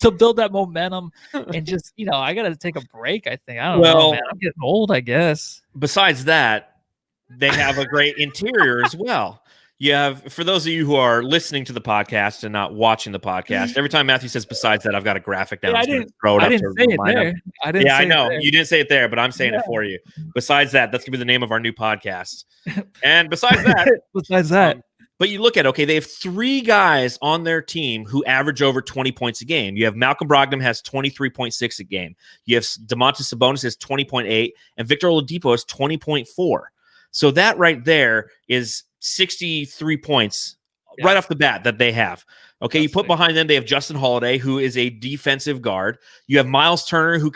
to build that momentum and just, you know, I got to take a break, I think. I don't know, man. I'm getting old, I guess. Besides that, they have a great interior as well. You have, for those of you who are listening to the podcast and not watching the podcast, every time Matthew says besides that, I've got a graphic down. Yeah, I didn't say it there. I know. You didn't say it there, but I'm saying it for you. Besides that, that's going to be the name of our new podcast. And besides that, but you look at, okay, they have 3 guys on their team who average over 20 points a game. You have Malcolm Brogdon has 23.6 a game. You have Domantas Sabonis has 20.8, and Victor Oladipo has 20.4. So that right there is 63 points right off the bat that they have. Okay, you put Definitely. behind them, they have Justin Holiday, who is a defensive guard. You have Miles Turner, who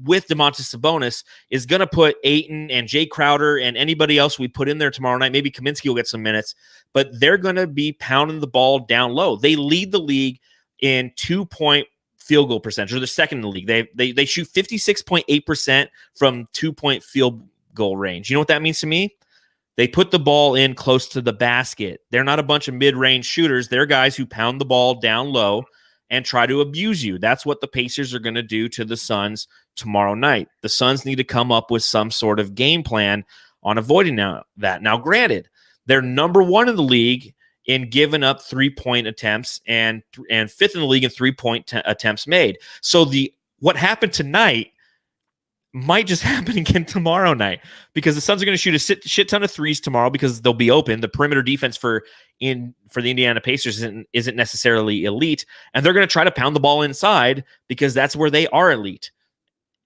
with DeMontis Sabonis is going to put Ayton and Jay Crowder and anybody else we put in there tomorrow night. Maybe Kaminsky will get some minutes, but they're going to be pounding the ball down low. They lead the league in 2-point field goal percentage, or the second in the league. They shoot 56.8% from 2-point field goal range. You know what that means to me? They put the ball in close to the basket. They're not a bunch of mid-range shooters. They're guys who pound the ball down low and try to abuse you. That's what the Pacers are going to do to the Suns tomorrow night. The Suns need to come up with some sort of game plan on avoiding that. Now, granted, they're number 1 in the league in giving up 3-point attempts and 5th in the league in 3-point attempts made. So what happened tonight might just happen again tomorrow night, because the Suns are going to shoot a shit ton of threes tomorrow because they'll be open. The perimeter defense for the Indiana Pacers isn't necessarily elite, and they're going to try to pound the ball inside because that's where they are elite.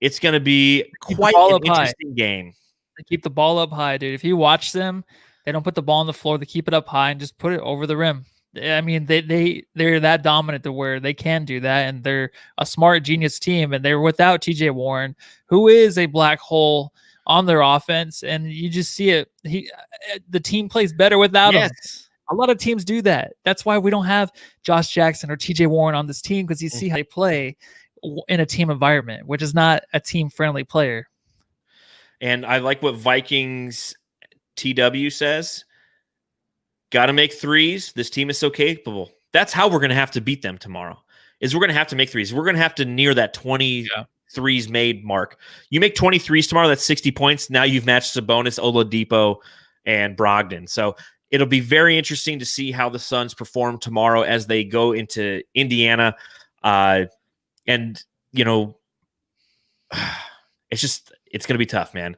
It's going to be quite an interesting game. They keep the ball up high, dude. If you watch them, they don't put the ball on the floor. They keep it up high and just put it over the rim. I mean, they're that dominant to where they can do that, and they're a smart, genius team, and they're without TJ Warren, who is a black hole on their offense, and you just see it. The team plays better without him. A lot of teams do that. That's why we don't have Josh Jackson or TJ Warren on this team, because you see how they play in a team environment, which is not a team-friendly player. And I like what Vikings TW says. Got to make threes. This team is so capable. That's how we're going to have to beat them tomorrow, is we're going to have to make threes. We're going to have to near that 20 threes made mark. You make 20 threes tomorrow, that's 60 points. Now you've matched Sabonis, Oladipo, and Brogdon. So it'll be very interesting to see how the Suns perform tomorrow as they go into Indiana. And, you know, it's going to be tough, man.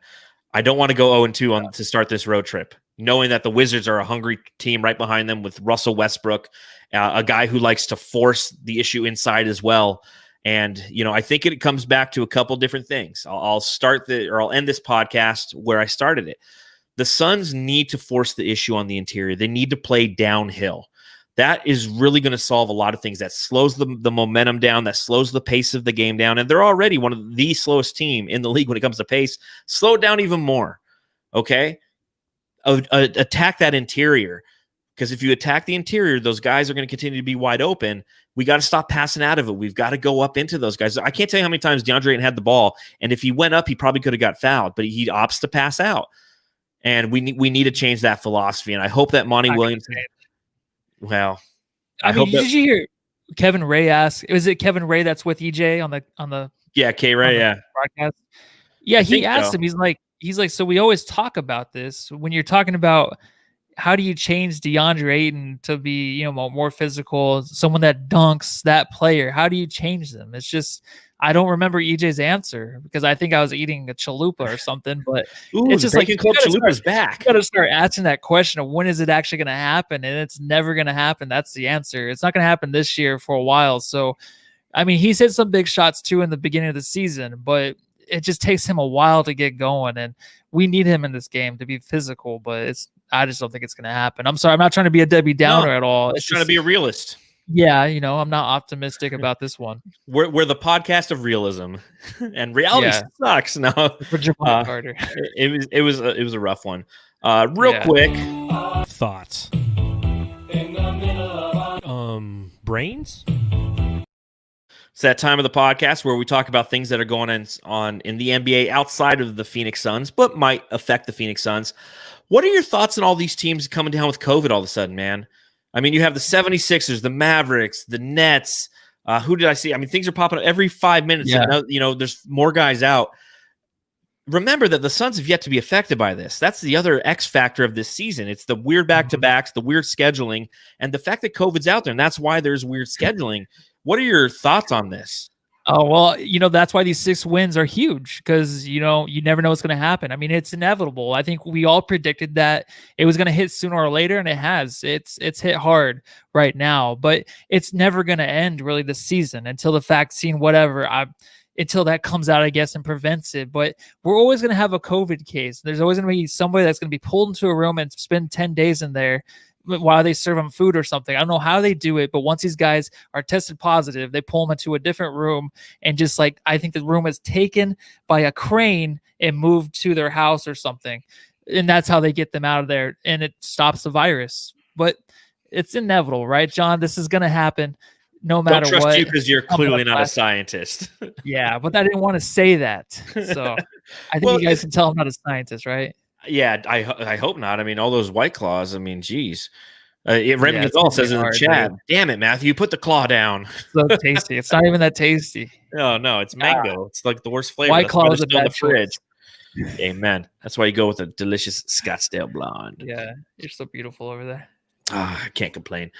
I don't want to go 0-2 to start this road trip, knowing that the Wizards are a hungry team right behind them with Russell Westbrook, a guy who likes to force the issue inside as well. And, you know, I think it comes back to a couple different things. I'll end this podcast where I started it. The Suns need to force the issue on the interior. They need to play downhill. That is really going to solve a lot of things. That slows the momentum down. That slows the pace of the game down. And they're already one of the slowest team in the league when it comes to pace. Slow it down even more. Okay? Attack that interior, because if you attack the interior, those guys are going to continue to be wide open. We got to stop passing out of it. We've got to go up into those guys. I can't tell you how many times DeAndre Ayton had the ball, and if he went up, he probably could have got fouled, but he opts to pass out. And we need to change that philosophy. And I hope that Monty Williams. Well, I mean, did you hear Kevin Ray ask? Was it Kevin Ray that's with EJ on the K Ray, broadcast? Yeah, he asked him. He's like, so we always talk about this when you're talking about how do you change DeAndre Ayton to be, you know, more physical, someone that dunks, that player. How do you change them? It's just, I don't remember EJ's answer because I think I was eating a chalupa or something. But it's just like Club Chalupa's back. You got to start asking that question of when is it actually going to happen, and it's never going to happen. That's the answer. It's not going to happen this year for a while. So, I mean, he's hit some big shots too in the beginning of the season, but it just takes him a while to get going, and we need him in this game to be physical. But I just don't think it's going to happen. I'm sorry, I'm not trying to be a Debbie Downer at all. It's trying to be a realist. Yeah, you know, I'm not optimistic about this one. We're the podcast of realism, and reality sucks. No, for Javon Carter. It was a rough one. Quick thoughts. Brains. It's that time of the podcast where we talk about things that are going on in the NBA outside of the Phoenix Suns, but might affect the Phoenix Suns. What are your thoughts on all these teams coming down with COVID all of a sudden, man? I mean, you have the 76ers, the Mavericks, the Nets. Who did I see? I mean, things are popping up every 5 minutes. Yeah. And, you know, there's more guys out. Remember that the Suns have yet to be affected by this. That's the other X factor of this season. It's the weird back-to-backs, the weird scheduling, and the fact that COVID's out there, and that's why there's weird scheduling. What are your thoughts on this? Oh, well, you know, that's why these 6 wins are huge because, you know, you never know what's going to happen. I mean, it's inevitable. I think we all predicted that it was going to hit sooner or later, and it has. It's hit hard right now, but it's never going to end really this season until the vaccine, until that comes out, I guess, and prevents it. But we're always going to have a COVID case. There's always going to be somebody that's going to be pulled into a room and spend 10 days in there, while they serve him food or something. I don't know how they do it, but once these guys are tested positive, they pull them into a different room, and just like, I think the room is taken by a crane and moved to their house or something. And that's how they get them out of there, and it stops the virus. But it's inevitable, right, John? This is going to happen no matter Don't trust what. you because you're I'm clearly gonna not a blast- scientist. Yeah, but I didn't want to say that. So I think Well, you guys can tell I'm not a scientist, right? Yeah, I hope not. I mean, all those White Claws. I mean, geez. Raymond Yeah, it's Gonzalez gonna be says in the hard, chat, dude. "Damn it, Matthew, put the claw down." So tasty. It's not even that tasty. Oh no, it's mango. It's like the worst flavor. White That's why Claw they're is a still in the bad fridge. choice. Amen. That's why you go with a delicious Scottsdale blonde. Yeah, you're so beautiful over there. I can't complain.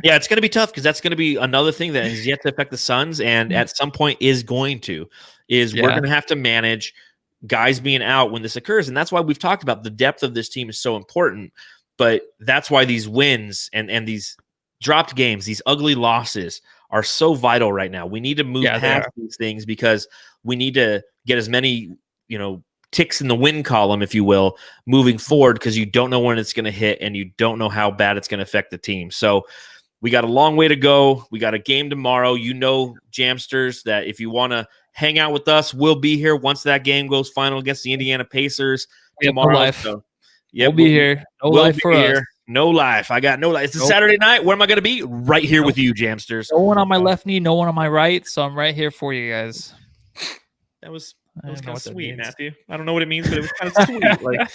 Yeah, it's going to be tough because that's going to be another thing that has yet to affect the Suns, and at some point is going to. We're going to have to manage guys being out when this occurs, and that's why we've talked about the depth of this team is so important. But that's why these wins and these dropped games, these ugly losses, are so vital right now. We need to move past these things because we need to get as many, ticks in the win column, if you will, moving forward, because you don't know when it's going to hit and you don't know how bad it's going to affect the team. So we got a long way to go. We got a game tomorrow. Jamsters, that if you want to hang out with us, we'll be here once that game goes final against the Indiana Pacers tomorrow. No life. So, we'll be here. No life for us. No life. I got no life. It's a Saturday night. Where am I going to be? Right here with you, Jamsters. No one on my left knee, no one on my right. So I'm right here for you guys. That was kind what of that sweet, means. Matthew. I don't know what it means, but it was kind of sweet. Like,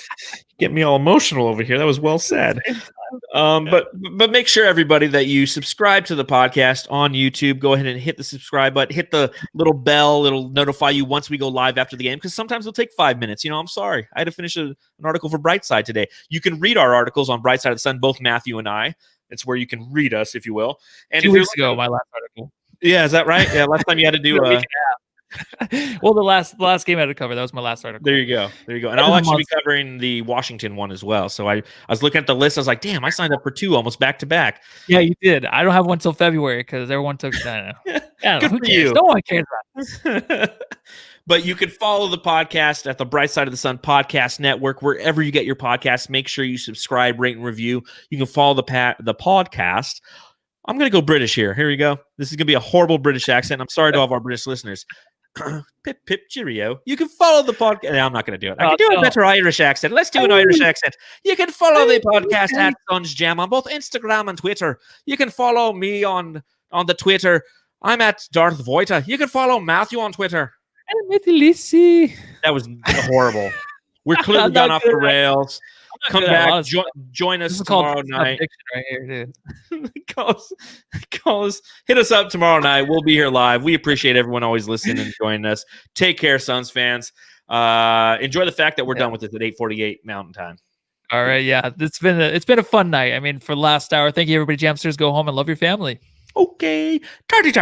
get me all emotional over here. That was well said. But make sure, everybody, that you subscribe to the podcast on YouTube. Go ahead and hit the subscribe button. Hit the little bell. It'll notify you once we go live after the game, because sometimes it'll take 5 minutes. I'm sorry. I had to finish an article for Brightside today. You can read our articles on Brightside of the Sun, both Matthew and I. It's where you can read us, if you will. And 2 weeks ago, my last article. Yeah, is that right? Yeah, last time you had to do well, the last game I had to cover. That was my last article. There you go. And I'll actually be covering the Washington one as well. So I was looking at the list. I was like, damn, I signed up for 2 almost back to back. Yeah, you did. I don't have one till February because everyone took that. Good for you. No one cares about this. But you can follow the podcast at the Bright Side of the Sun Podcast Network. Wherever you get your podcasts, make sure you subscribe, rate, and review. You can follow the podcast. I'm going to go British here. Here we go. This is going to be a horrible British accent. I'm sorry to all of our British listeners. Pip, pip, cheerio. You can follow the podcast. No, I'm not going to do it. I can do a better Irish accent. Let's do an Irish accent. You can follow the podcast at Suns Jam on both Instagram and Twitter. You can follow me on the Twitter. I'm at Darth Voita. You can follow Matthew on Twitter. That was horrible. We're clearly gone off the rails. Come back. Join us tomorrow night. Right here, dude. Call us. Hit us up tomorrow night. We'll be here live. We appreciate everyone always listening and joining us. Take care, Suns fans. Enjoy the fact that we're done with this at 8:48 Mountain Time. All right, yeah. It's been a fun night. I mean, for the last hour, thank you, everybody. Jamsters, go home and love your family. Okay. Tardy.